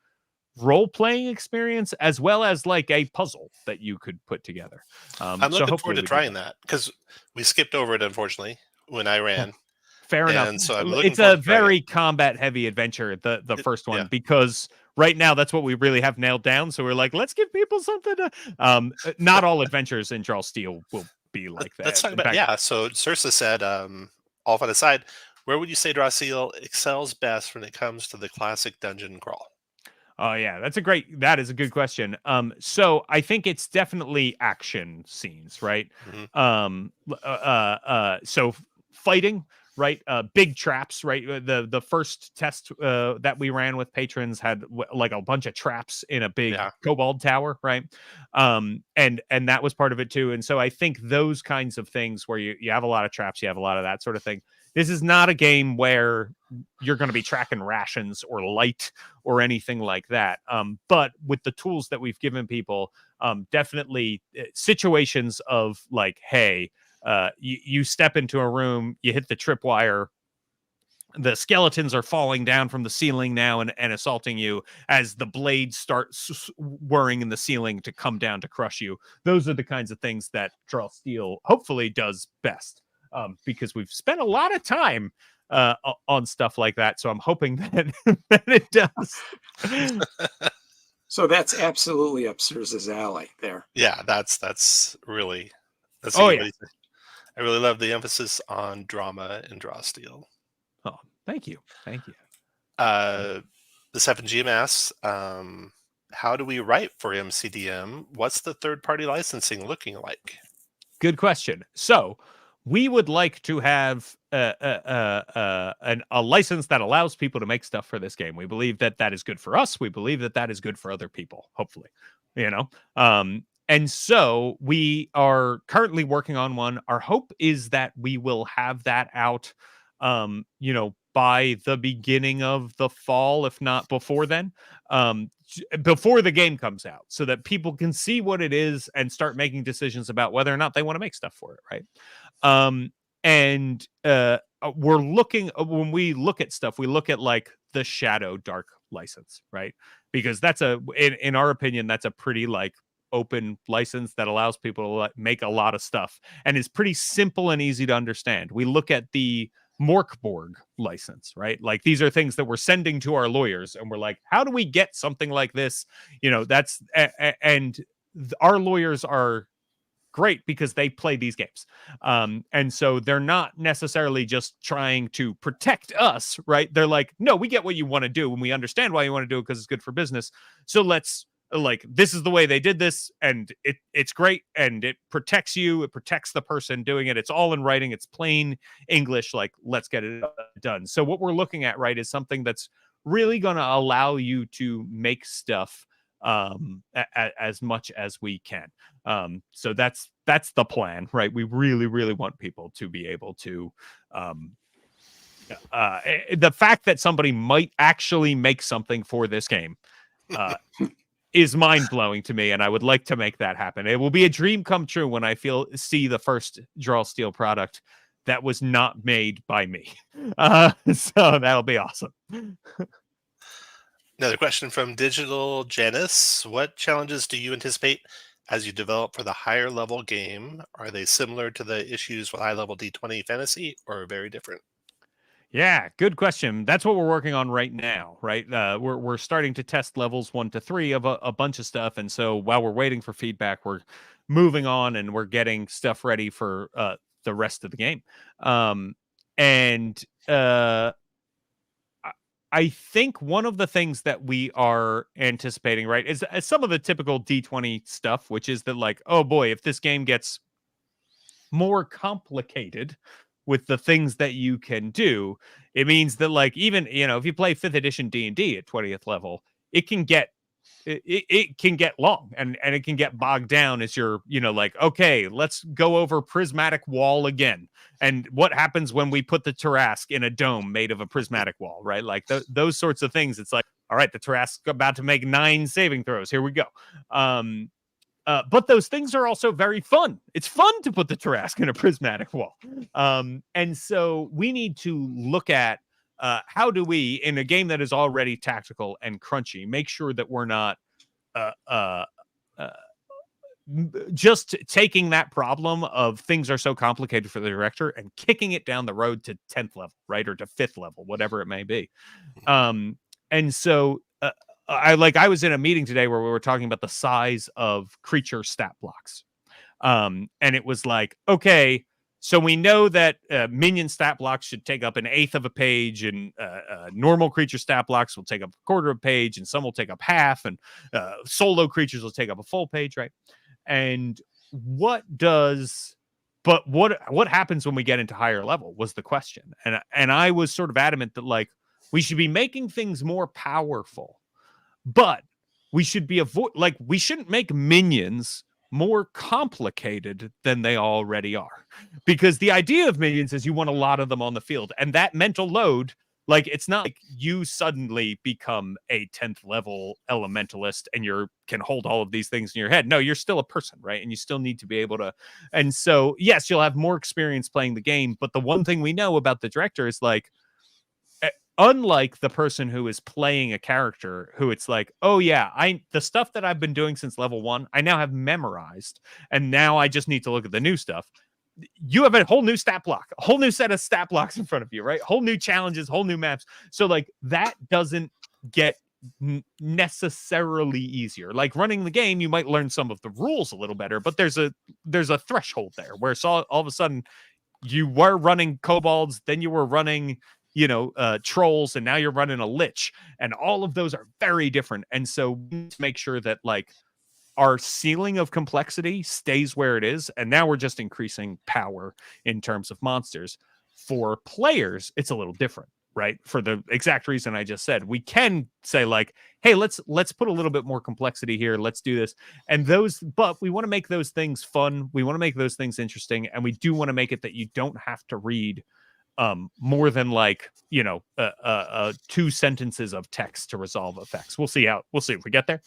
role-playing experience as well as like a puzzle that you could put together. I'm So looking forward hopefully to we do trying that. that because we skipped over it, unfortunately, when I ran. Fair enough. And so I'm looking It's forward a to trying it. very combat heavy adventure, the first one, Yeah. because right now that's what we really have nailed down. So we're like, let's give people something to not all adventures in Draw Steel will be like that. Let's talk In about, fact, so Sursa said, all fun aside, where would you say Draw Seal excels best when it comes to the classic dungeon crawl? oh yeah, that is a good question. So I think it's definitely action scenes, right? Mhm. So fighting, right? Big traps, right? The first test that we ran with patrons had like a bunch of traps in a big Yeah. kobold tower, right? And that was part of it too. And so I think those kinds of things where you have a lot of traps, you have a lot of that sort of thing. This is not a game where you're going to be tracking rations or light or anything like that. But with the tools that we've given people, definitely situations of like, hey, you step into a room, you hit the tripwire, the skeletons are falling down from the ceiling now and assaulting you as the blades start whirring in the ceiling to come down to crush you. Those are the kinds of things that Draw Steel hopefully does best, because we've spent a lot of time on stuff like that. So I'm hoping that, that it does. So that's absolutely up Sursa's alley there. Yeah, that's really, that's a Oh good yeah. way to say. I really love the emphasis on drama in Draw Steel. Oh, thank you. Thank you. The 7GM asks, how do we write for MCDM? What's the third-party licensing looking like? Good question. So we would like to have a license that allows people to make stuff for this game. We believe that that is good for us. We believe that that is good for other people, hopefully, you know? And so we are currently working on one. Our hope is that we will have that out, by the beginning of the fall, if not before then, before the game comes out, so that people can see what it is and start making decisions about whether or not they want to make stuff for it, right? And we're looking, when we look at stuff, we look at like the Shadow Dark license, right? Because that's in our opinion, that's a pretty like open license that allows people to make a lot of stuff and is pretty simple and easy to understand. We look at the Morkborg license, right? Like these are things that we're sending to our lawyers and we're like, how do we get something like this? That's and our lawyers are great because they play these games. And so they're not necessarily just trying to protect us, right? They're like, no, we get what you want to do and we understand why you want to do it because it's good for business. So let's, like, this is the way they did this and it's great and it protects you, it protects the person doing it, it's all in writing, it's plain English, like let's get it done. So what we're looking at, right, is something that's really going to allow you to make stuff as much as we can. So that's the plan, right? We really want people to be able to the fact that somebody might actually make something for this game is mind-blowing to me, and I would like to make that happen. It will be a dream come true when I see the first Draw Steel product that was not made by me. So that'll be awesome. Another question from Digital Janice. What challenges do you anticipate as you develop for the higher level game? Are they similar to the issues with high level D20 fantasy or very different? Yeah, good question. That's what we're working on right now, right? We're starting to test levels 1 to 3 of a bunch of stuff, and so while we're waiting for feedback, we're moving on and we're getting stuff ready for the rest of the game. And I think one of the things that we are anticipating, right, is some of the typical D20 stuff, which is that like, oh boy, if this game gets more complicated with the things that you can do, it means that like even if you play 5th edition D&D at 20th level, it can get it can get long and it can get bogged down as you're like, okay, let's go over prismatic wall again, and what happens when we put the Tarrasque in a dome made of a prismatic wall, right? Like those sorts of things. It's like, all right, the Tarrasque about to make 9 saving throws, here we go. But those things are also very fun. It's fun to put the Tarrasque in a prismatic wall. And so we need to look at how do we, in a game that is already tactical and crunchy, make sure that we're not uh, uh, uh, just taking that problem of things are so complicated for the director and kicking it down the road to 10th level, right? Or to 5th level, whatever it may be. And so I was in a meeting today where we were talking about the size of creature stat blocks. And it was like, okay, so we know that minion stat blocks should take up 1/8 of a page, and normal creature stat blocks will take up 1/4 of a page, and some will take up half, and solo creatures will take up a full page, right? And what happens when we get into higher level was the question. And I was sort of adamant that like we should be making things more powerful, but we should be we shouldn't make minions more complicated than they already are, because the idea of minions is you want a lot of them on the field, and that mental load, like it's not like you suddenly become a 10th level elementalist and you can hold all of these things in your head. No, you're still a person, right? And you still need to be able to. And so yes, you'll have more experience playing the game, but the one thing we know about the director is like, unlike the person who is playing a character who it's like, oh yeah, the stuff that I've been doing since level 1, I now have memorized, and now I just need to look at the new stuff. You have a whole new stat block, a whole new set of stat blocks in front of you, right? Whole new challenges, whole new maps. So like that doesn't get necessarily easier. Like running the game, you might learn some of the rules a little better, but there's a threshold there where all of a sudden you were running kobolds, then you were running trolls, and now you're running a lich, and all of those are very different. And so we need to make sure that like our ceiling of complexity stays where it is, and now we're just increasing power in terms of monsters. For players, it's a little different, right? For the exact reason I just said, we can say like, hey, let's put a little bit more complexity here, let's do this. But we want to make those things fun, we want to make those things interesting, and we do want to make it that you don't have to read more than like 2 sentences of text to resolve effects. We'll see if we get there.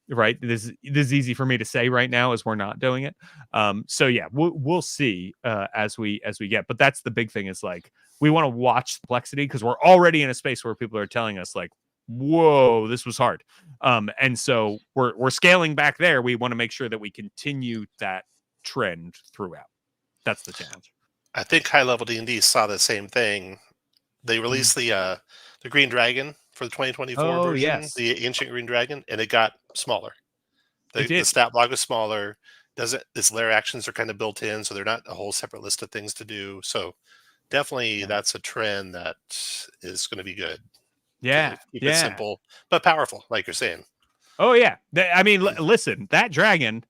Right, this is easy for me to say right now as we're not doing it. So yeah, we'll see as we get. But that's the big thing, is like we want to watch complexity, because we're already in a space where people are telling us like, whoa, this was hard. And so we're scaling back there. We want to make sure that we continue that trend throughout. That's the challenge. I think high level D&D saw the same thing. They released the Green Dragon for the 2024 version, yes. the Ancient Green Dragon, and it got smaller. The stat block is smaller. Its lair actions are kind of built in, so they're not a whole separate list of things to do. So definitely that's a trend that is going to be good. Yeah, keep it simple but powerful, like you're saying. Oh yeah, I mean, listen, that dragon.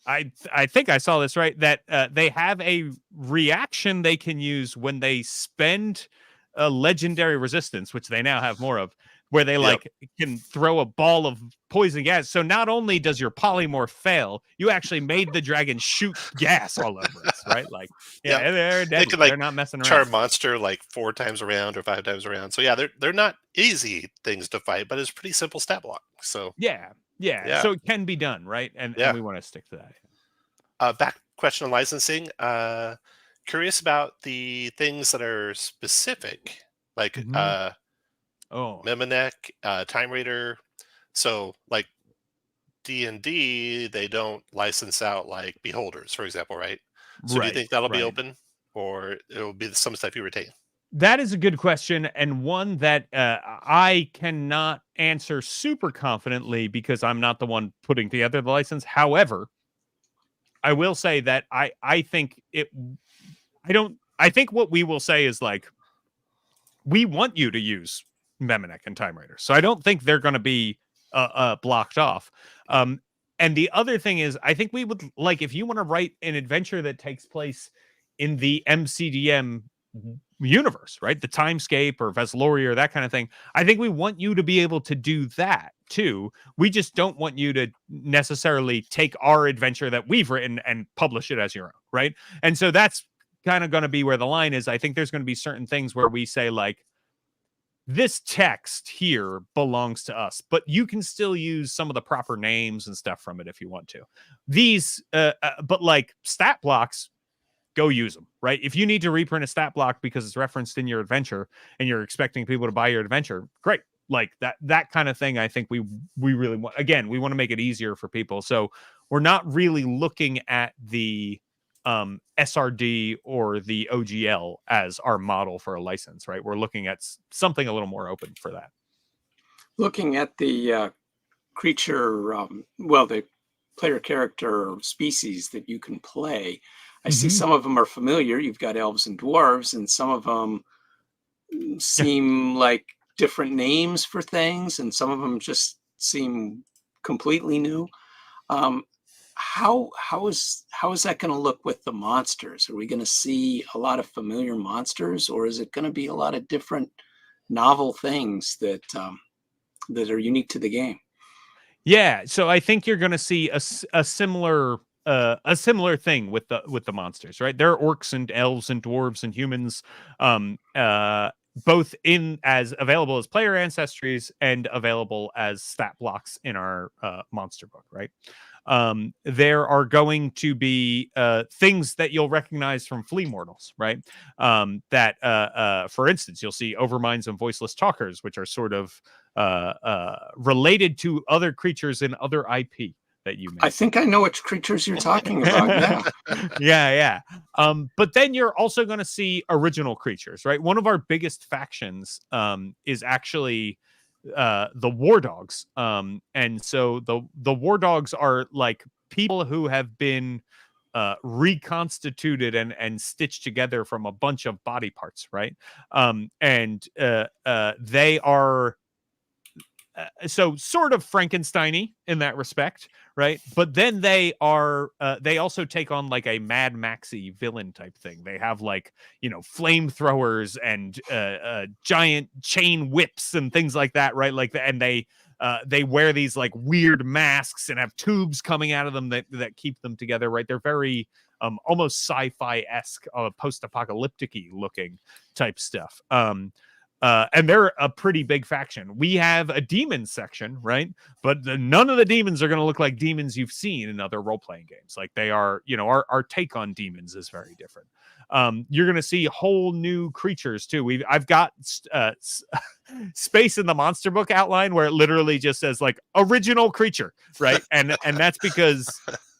I think I saw this right, that they have a reaction they can use when they spend a legendary resistance, which they now have more of, where they like can throw a ball of poison gas. So not only does your polymorph fail, you actually made the dragon shoot gas all over us, right? Like, they're deadly. They can, like, they're not messing around. Charm monster like 4 times around or 5 times around. So yeah, they're not easy things to fight, but it's pretty simple stat block. So yeah. So it can be done, right? And we want to stick to that. Back question on licensing. Curious about the things that are specific, like Miminek, Time Raider. So like D&D, they don't license out like Beholders, for example, right? So do you think that'll be open, or it'll be some stuff you retain? That is a good question, and one that I cannot answer super confidently because I'm not the one putting together the license. However, I will say that I think I think what we will say is like, we want you to use Memenek and Time Raiders. So I don't think they're going to be blocked off. And the other thing is, I think we would like, if you want to write an adventure that takes place in the MCDM universe, right? The Timescape or Vesloria or that kind of thing. I think we want you to be able to do that too. We just don't want you to necessarily take our adventure that we've written and publish it as your own, right? And so that's kind of going to be where the line is. I think there's going to be certain things where we say, like, this text here belongs to us, but you can still use some of the proper names and stuff from it if you want to. These, but like stat blocks, go use them, right? If you need to reprint a stat block because it's referenced in your adventure and you're expecting people to buy your adventure, great. Like that kind of thing. I think we really want, again, we want to make it easier for people. So we're not really looking at the SRD or the OGL as our model for a license, right? We're looking at something a little more open for that. Looking at the creature, well, the player character or species that you can play, I see some of them are familiar. You've got elves and dwarves, and some of them seem like different names for things, and some of them just seem completely new. How is that going to look with the monsters? Are we going to see a lot of familiar monsters, or is it going to be a lot of different novel things that that are unique to the game? Yeah, so I think you're going to see a similar thing with the monsters, right? There are orcs and elves and dwarves and humans, both in as available as player ancestries and available as stat blocks in our monster book, right? There are going to be things that you'll recognize from flea mortals, right? That, for instance, you'll see overminds and voiceless talkers, which are sort of related to other creatures in other IP that you may. I think I know which creatures you're talking about. Yeah. But then you're also going to see original creatures, right? One of our biggest factions is actually the war dogs, and so the war dogs are like people who have been reconstituted and stitched together from a bunch of body parts, right? And they are so sort of Frankenstein-y in that respect, right? But then they are they also take on like a Mad Maxy villain type thing. They have like, you know, flamethrowers and giant chain whips and things like that, right? Like, and they wear these like weird masks and have tubes coming out of them that keep them together, right? They're very almost sci-fi-esque, post-apocalyptic-y looking type stuff. And they're a pretty big faction. We have a demon section, right? But none of the demons are going to look like demons you've seen in other role-playing games. Like they are, you know, our take on demons is very different. You're going to see whole new creatures too. I've got space in the monster book outline where it literally just says like original creature, right? And that's because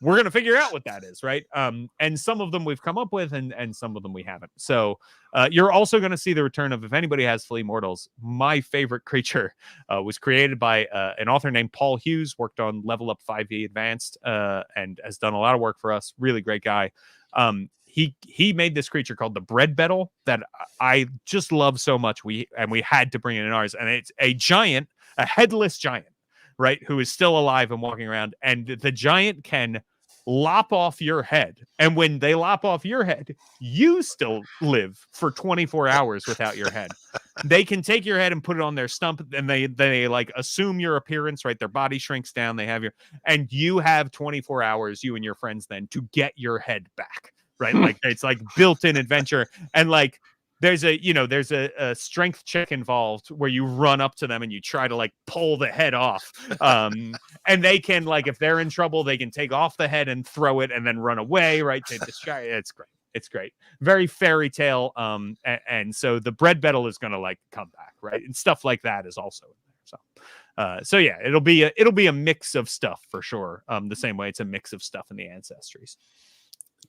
we're going to figure out what that is, right? And some of them we've come up with and some of them we haven't. So you're also going to see the return of, if anybody has Flea Mortals, my favorite creature was created by an author named Paul Hughes, worked on Level Up 5e Advanced, and has done a lot of work for us. Really great guy. He made this creature called the Bread Beetle that I just love so much. We had to bring it in ours, and it's a giant, a headless giant, right? Who is still alive and walking around, and the giant can lop off your head, and when they lop off your head, you still live for 24 hours without your head. They can take your head and put it on their stump, and they like assume your appearance, right? Their body shrinks down, they have your, and you have 24 hours, you and your friends, then to get your head back, right? Like it's like built-in adventure. And like there's a strength check involved where you run up to them and you try to like pull the head off. And they can, like, if they're in trouble, they can take off the head and throw it and then run away, right? To distract. It's great. It's great. Very fairy tale. And so the Bread Beetle is going to like come back, right? And stuff like that is also in there. So yeah, it'll be a mix of stuff for sure. The same way it's a mix of stuff in the ancestries.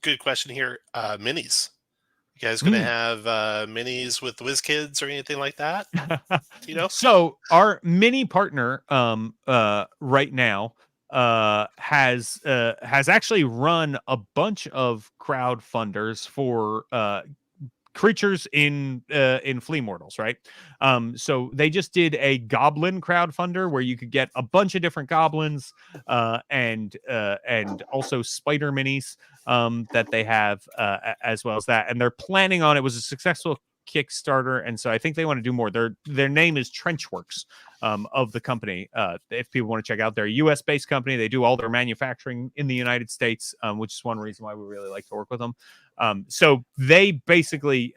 Good question here. Minis. You guys gonna have minis with WizKids or anything like that? You know? So our mini partner right now has creatures in Flea Mortals, right? So they just did a goblin crowdfunder where you could get a bunch of different goblins and also spider minis that they have as well as that. And they're planning on, it was a successful Kickstarter, and so I think they want to do more. Their name is Trenchworks of the company. If people want to check out, they're a US based company. They do all their manufacturing in the United States, which is one reason why we really like to work with them. So they basically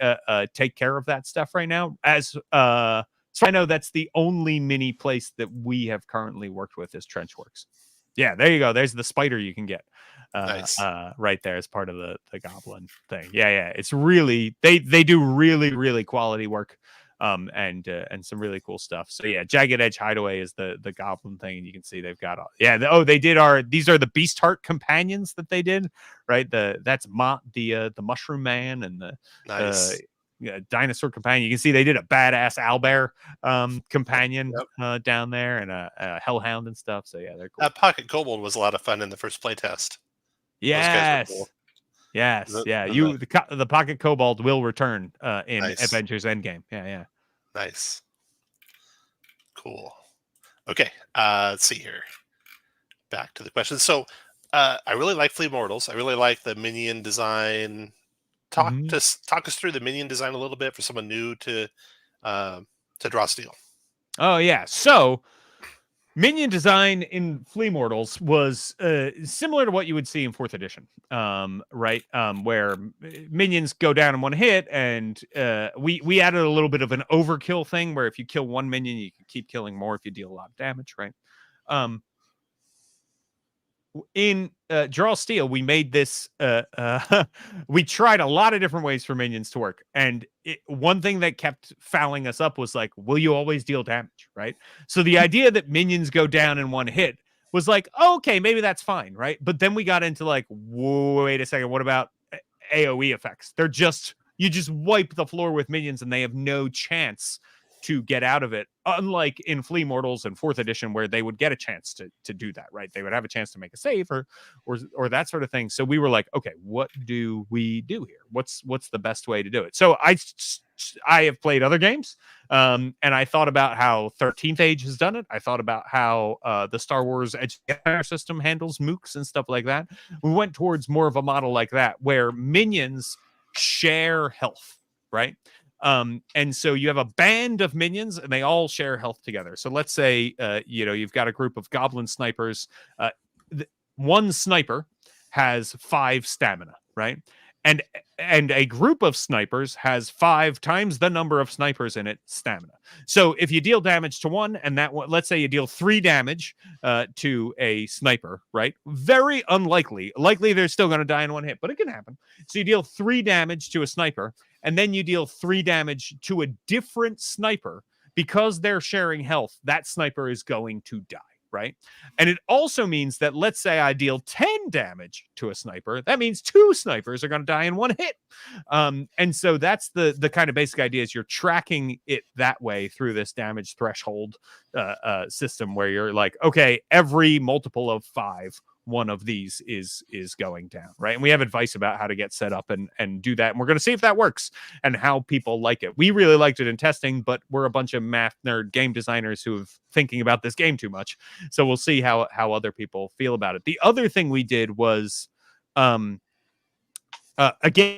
take care of that stuff right now. So I know that's the only mini place that we have currently worked with is Trenchworks. Yeah, there you go. There's the spider you can get. Nice. Right there as part of the goblin thing. Yeah. It's really they do really quality work, and some really cool stuff. So yeah, Jagged Edge Hideaway is the goblin thing, and you can see they've got these are the Beast Heart companions that they did, right? That's the Mushroom Man and the Nice. dinosaur companion. You can see they did a badass owlbear companion down there, and a hellhound and stuff. So yeah, they're cool. That Pocket Kobold was a lot of fun in the first playtest. Yes. Cool. Yes. The Pocket Kobold will return in Nice. Avengers Endgame. Yeah. Nice. Cool. Okay. Let's see here. Back to the question. So I really like Flea Mortals. I really like the minion design. Talk us through the minion design a little bit for someone new to draw steel. Oh yeah. So minion design in Flea Mortals was similar to what you would see in 4th edition, right? Where minions go down in one hit, and we added a little bit of an overkill thing where if you kill one minion, you can keep killing more if you deal a lot of damage, right? In Draw Steel, we made this we tried a lot of different ways for minions to work, and one thing that kept fouling us up was like, will you always deal damage, right? So the idea that minions go down in one hit was like, oh, okay, maybe that's fine, right? But then we got into like, wait a second, what about AoE effects? You just wipe the floor with minions and they have no chance to get out of it, unlike in Flea Mortals and 4th edition, where they would get a chance to do that, right? They would have a chance to make a save or that sort of thing. So we were like, okay, what do we do here? What's the best way to do it? So I have played other games, and I thought about how 13th Age has done it. I thought about how the Star Wars Edge Empire system handles mooks and stuff like that. We went towards more of a model like that, where minions share health, right? And so you have a band of minions and they all share health together. So let's say, you've got a group of goblin snipers. One sniper has 5 stamina, right? And a group of snipers has 5 times the number of snipers in it stamina. So if you deal damage to one, and that one, let's say you deal 3 damage to a sniper, right? Very unlikely. Likely they're still going to die in one hit, but it can happen. So you deal 3 damage to a sniper, and then you deal 3 damage to a different sniper. Because they're sharing health, that sniper is going to die, right? And it also means that, let's say I deal 10 damage to a sniper, that means 2 snipers are going to die in one hit. And so that's the kind of basic idea, is you're tracking it that way through this damage threshold system, where you're like, okay, every multiple of 5, one of these is going down, right? And we have advice about how to get set up and do that, and we're going to see if that works and how people like it. We really liked it in testing, but we're a bunch of math nerd game designers who have thinking about this game too much, so we'll see how other people feel about it. The other thing we did was again,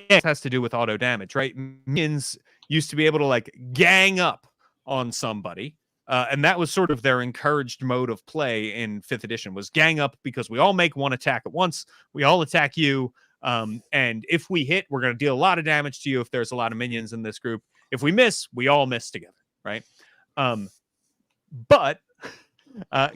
it has to do with auto damage, right? Minions used to be able to like gang up on somebody. And that was sort of their encouraged mode of play in 5th edition, was gang up, because we all make one attack at once. We all attack you. And if we hit, we're going to deal a lot of damage to you if there's a lot of minions in this group. If we miss, we all miss together, right? But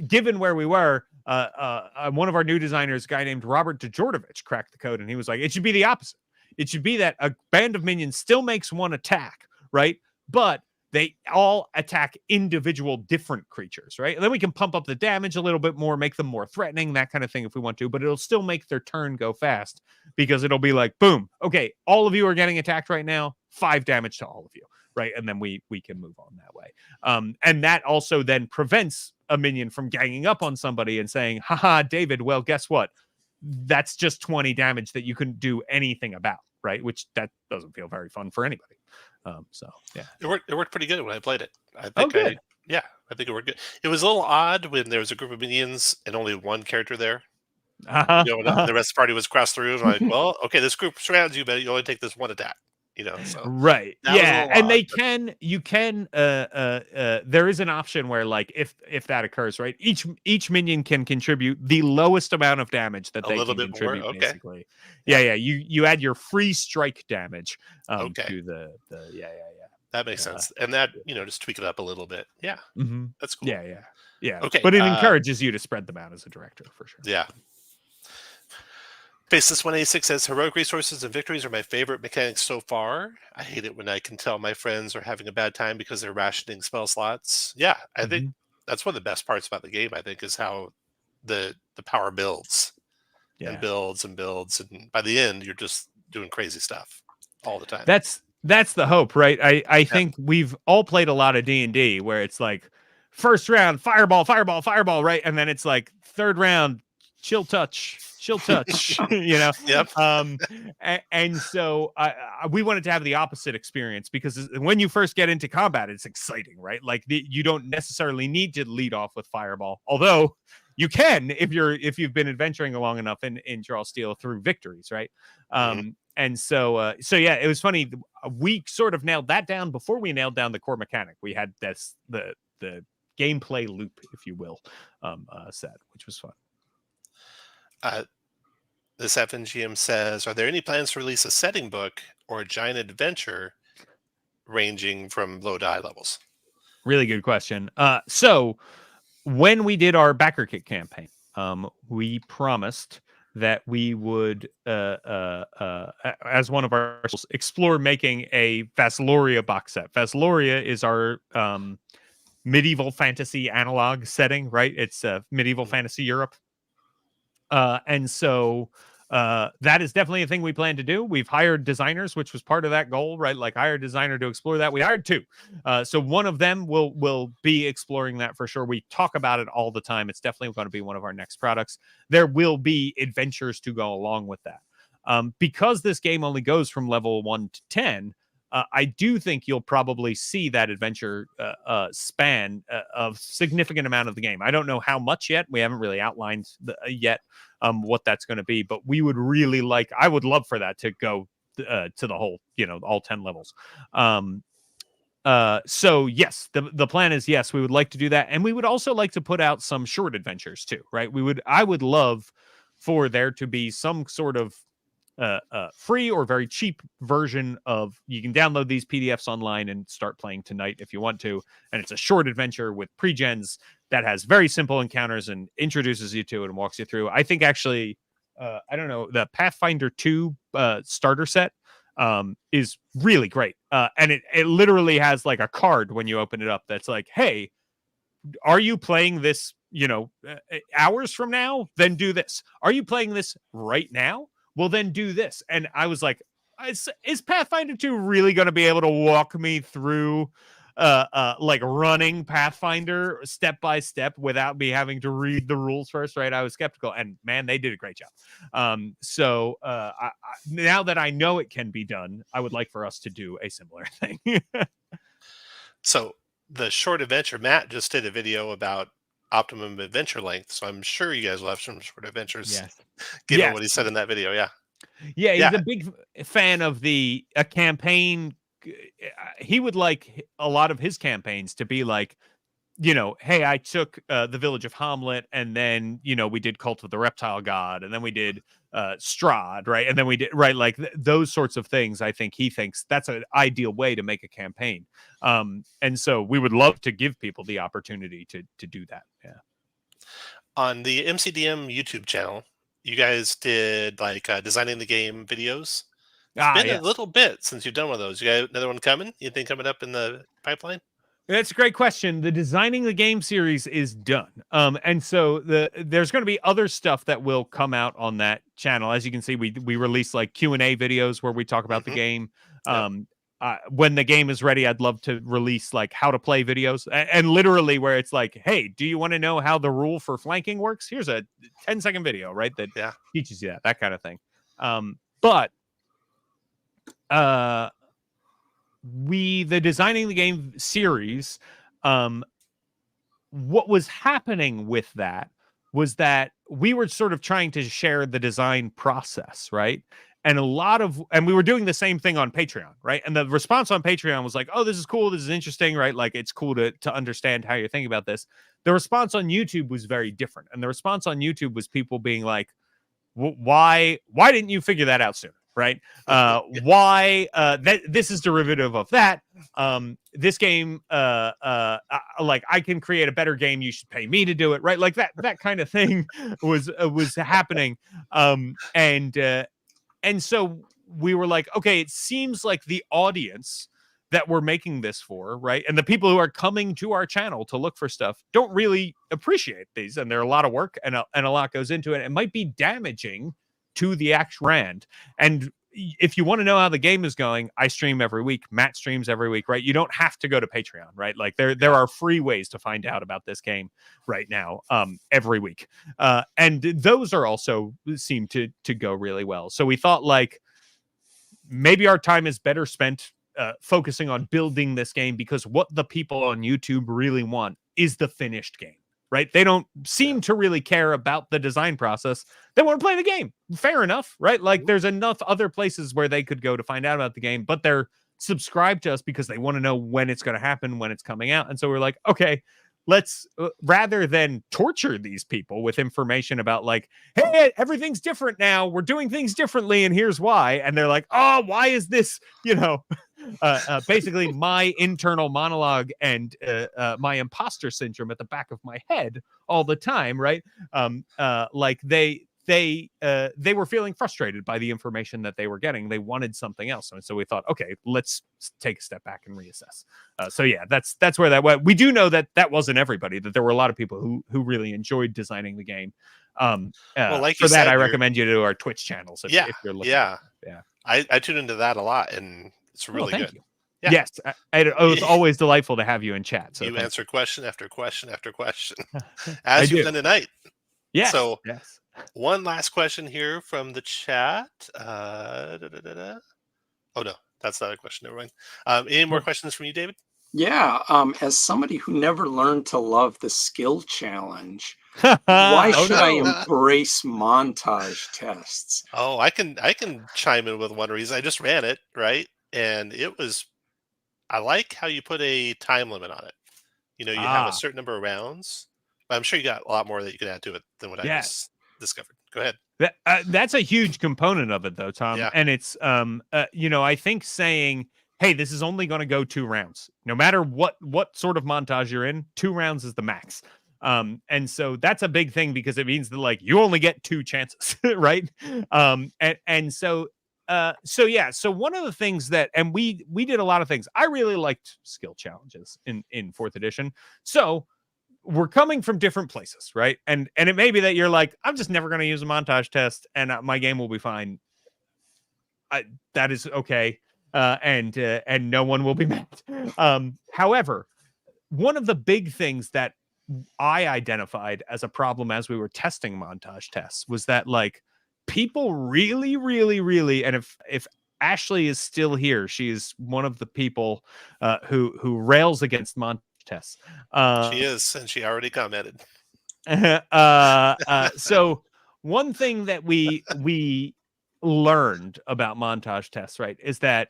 given where we were, one of our new designers, a guy named Robert DeJordovich, cracked the code, and he was like, it should be the opposite. It should be that a band of minions still makes one attack, right? But they all attack individual different creatures, right? And then we can pump up the damage a little bit more, make them more threatening, that kind of thing if we want to, but it'll still make their turn go fast, because it'll be like, boom, okay, all of you are getting attacked right now, 5 damage to all of you, right? And then we can move on that way. And that also then prevents a minion from ganging up on somebody and saying, haha, David, well, guess what? That's just 20 damage that you couldn't do anything about, right? Which that doesn't feel very fun for anybody. So yeah, It worked pretty good when I played it. I oh think good. I think it worked good. It was a little odd when there was a group of minions and only one character there. Uh-huh, And the rest of the party was across the room. Like, well, okay, this group surrounds you, but you only take this one attack. So right. that was a Yeah, little and odd. you can there is an option where like if that occurs, right? Each minion can contribute the lowest amount of damage that A they little can bit more. contribute Okay. basically. Yeah. Yeah, you add your free strike damage Okay. to the yeah. That makes sense. And that, just tweak it up a little bit. Yeah. Mm-hmm. That's cool. Yeah. Okay. But it encourages you to spread them out as a director for sure. Yeah. Faceless 186 says heroic resources and victories are my favorite mechanics so far. I hate it when I can tell my friends are having a bad time because they're rationing spell slots. Yeah, I think that's one of the best parts about the game, I think, is how the power builds and builds and builds, and by the end you're just doing crazy stuff all the time. That's the hope, right? I think we've all played a lot of D&D where it's like first round fireball, right? And then it's like third round chill touch, Yep. And so we wanted to have the opposite experience because when you first get into combat, it's exciting, right? Like you don't necessarily need to lead off with fireball, although you can if you've been adventuring long enough in Charles Steele through victories, right? And so yeah, it was funny. We sort of nailed that down before we nailed down the core mechanic. We had the gameplay loop, if you will, set, which was fun. This FNGM says, are there any plans to release a setting book or a giant adventure ranging from low to high levels? Really good question. So when we did our backer kit campaign, we promised that we would, as one of our explore making a Vassaloria box set. Vassaloria is our medieval fantasy analog setting, right? It's medieval fantasy Europe. And so that is definitely a thing we plan to do. We've hired designers, which was part of that goal, right? Like hire a designer to explore that. We hired two. So one of them will be exploring that for sure. We talk about it all the time. It's definitely going to be one of our next products. There will be adventures to go along with that. Because this game only goes from level 1 to 10, I do think you'll probably see that adventure span a significant amount of the game. I don't know how much yet. We haven't really outlined yet what that's going to be, but we would really I would love for that to go to the whole, all 10 levels. So yes, the plan is yes, we would like to do that. And we would also like to put out some short adventures too, right? I would love for there to be some sort of free or very cheap version of, you can download these PDFs online and start playing tonight if you want to, and it's a short adventure with pre-gens that has very simple encounters and introduces you to it and walks you through. I think actually I don't know, the Pathfinder 2 starter set is really great, and it literally has like a card when you open it up that's like, hey, are you playing this hours from now? Then do this. Are you playing this right now? Well, then do this. And I was like, is Pathfinder 2 really going to be able to walk me through like running Pathfinder step by step without me having to read the rules first, right? I was skeptical, and man, they did a great job. So now that I know it can be done, I would like for us to do a similar thing. So the short adventure, Matt just did a video about optimum adventure length, so I'm sure you guys will have some short adventures. Yes. Given what he said in that video. Yeah, he's a big fan of a campaign. He would like a lot of his campaigns to be like, hey, I took the village of Hamlet, and then we did Cult of the Reptile God, and then we did Strahd, right? And then we did like those sorts of things. I think he thinks that's an ideal way to make a campaign. And so we would love to give people the opportunity to do that. Yeah. On the MCDM YouTube channel, you guys did like designing the game videos. It's been a little bit since you've done one of those. You got another one coming? You think coming up in the pipeline? That's a great question. The Designing the Game series is done. And so there's going to be other stuff that will come out on that channel. As you can see, we release like Q&A videos where we talk about the game. When the game is ready, I'd love to release like how to play videos, and literally where it's like, hey, do you want to know how the rule for flanking works? Here's a 10-second video, right? That teaches you that kind of thing. But the Designing the Game series, what was happening with that was that we were sort of trying to share the design process, right? And we were doing the same thing on Patreon, right? And the response on Patreon was like, oh, this is cool, this is interesting, right? Like, it's cool to understand how you're thinking about this. The response on YouTube was very different. And the response on YouTube was people being like, why didn't you figure that out sooner, right? Why that this is derivative of that. This game, like, I can create a better game, you should pay me to do it, right? Like that kind of thing was happening. And so we were like, okay, it seems like the audience that we're making this for, right? And the people who are coming to our channel to look for stuff don't really appreciate these. And there are a lot of work and a lot goes into it. It might be damaging to the actual brand. And if you want to know how the game is going, I stream every week. Matt streams every week, right? You don't have to go to Patreon, right? Like there are free ways to find out about this game right now, every week. And those are also seem to go really well. So we thought, like, maybe our time is better spent focusing on building this game, because what the people on YouTube really want is the finished game, right? They don't seem to really care about the design process. They want to play the game. Fair enough, right? Like, there's enough other places where they could go to find out about the game, but they're subscribed to us because they want to know when it's going to happen, when it's coming out. And so we're like, okay, let's rather than torture these people with information about, like, hey, everything's different now, we're doing things differently, and here's why. And they're like, oh, why is this, basically my internal monologue and my imposter syndrome at the back of my head all the time, right? Like they were feeling frustrated by the information that they were getting. They wanted something else. And so we thought, okay, let's take a step back and reassess. So yeah, that's where that went. We do know that wasn't everybody, that there were a lot of people who really enjoyed designing the game. Well, like for that, I recommend you to our Twitch channels if you're looking. Yeah. I tune into that a lot, and it's really good. You. Yeah. Yes, it was always delightful to have you in chat. So you answer question after question after question, as you've done tonight. Yes. So yes. One last question here from the chat. Oh no, that's not a question. Never mind. Any more questions from you, David? Yeah. As somebody who never learned to love the skill challenge, why should I embrace montage tests? Oh, I can chime in with one reason. I just ran it, right? And I like how you put a time limit on it. You have a certain number of rounds, but I'm sure you got a lot more that you can add to it than what I just discovered. Go ahead. That's a huge component of it, though, Tom. Yeah. And it's, I think saying, hey, this is only going to go 2 rounds, no matter what sort of montage you're in, 2 rounds is the max. And so that's a big thing, because it means that, like, you only get 2 chances, right? So one of the things that, and we did a lot of things. I really liked skill challenges in 4th edition. So we're coming from different places, right? And it may be that you're like, I'm just never going to use a montage test and my game will be fine. That is okay. And no one will be mad. However, one of the big things that I identified as a problem as we were testing montage tests was that, like, people really, really, really, and if Ashley is still here, she is one of the people who rails against montage tests. She is, and she already commented. So one thing that we learned about montage tests, right, is that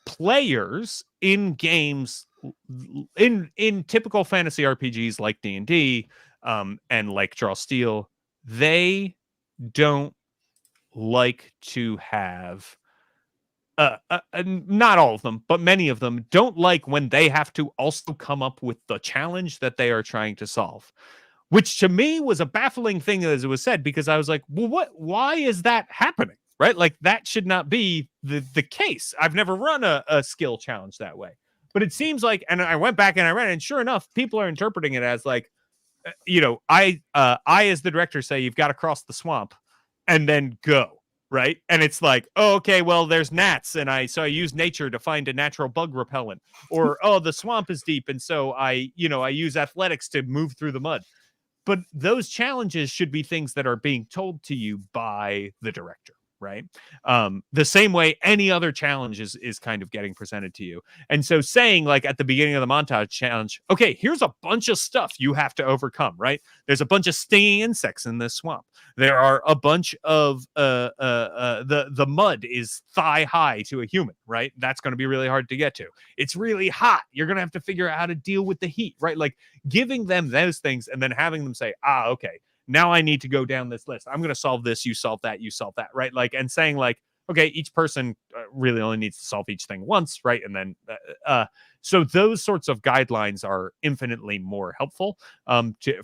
players in games in typical fantasy RPGs like D&D and like Draw Steel, they don't like to have not all of them, but many of them don't like when they have to also come up with the challenge that they are trying to solve, which to me was a baffling thing as it was said, because I was like, well, why is that happening? Right? Like, that should not be the case. I've never run a skill challenge that way, but it seems like, and I went back and I read it, and sure enough, people are interpreting it as like, I as the director say, you've got to cross the swamp and then go. Right. And it's like, oh, okay, well, there's gnats. And I use nature to find a natural bug repellent, or, oh, the swamp is deep. And so I use athletics to move through the mud. But those challenges should be things that are being told to you by the director. right? The same way any other challenge is kind of getting presented to you. And so saying like at the beginning of the montage challenge, okay, here's a bunch of stuff you have to overcome, right? There's a bunch of stinging insects in this swamp. There are a bunch of the mud is thigh high to a human, right? That's going to be really hard to get to. It's really hot. You're going to have to figure out how to deal with the heat, right? Like giving them those things and then having them say, okay, now I need to go down this list. I'm going to solve this. You solve that. You solve that, right? Like, and saying like, okay, each person really only needs to solve each thing once, right? And then, so those sorts of guidelines are infinitely more helpful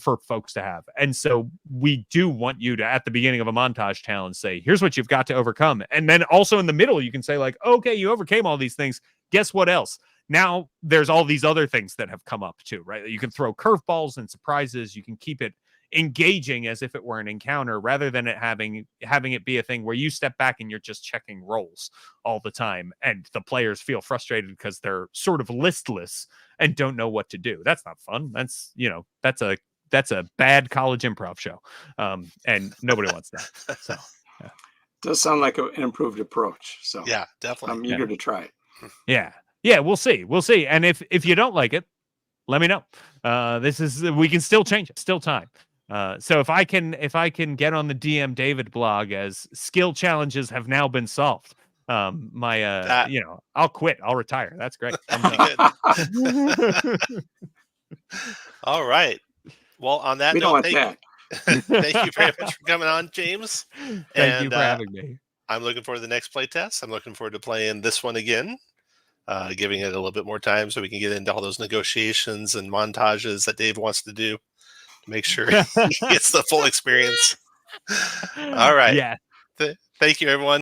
for folks to have. And so we do want you to, at the beginning of a montage challenge, say, here's what you've got to overcome. And then also in the middle, you can say like, okay, you overcame all these things. Guess what else? Now there's all these other things that have come up too, right? You can throw curveballs and surprises. You can keep it engaging as if it were an encounter rather than it having it be a thing where you step back and you're just checking rolls all the time and the players feel frustrated because they're sort of listless and don't know what to do. That's not fun. That's, you know, that's a bad college improv show, and nobody wants that. So yeah. Does sound like an improved approach. So Yeah, definitely. I'm eager to try it. Yeah, we'll see. And if you don't like it, let me know. We can still change it. Still time. So if I can get on the DM David blog as skill challenges have now been solved, I'll quit. I'll retire. That's great. All right. Well, on that note, thank you very much for coming on, James. Thank you for having me. I'm looking forward to the next play test. I'm looking forward to playing this one again, giving it a little bit more time so we can get into all those negotiations and montages that Dave wants to do. Make sure he gets the full experience. All right. Yeah. Thank you, everyone.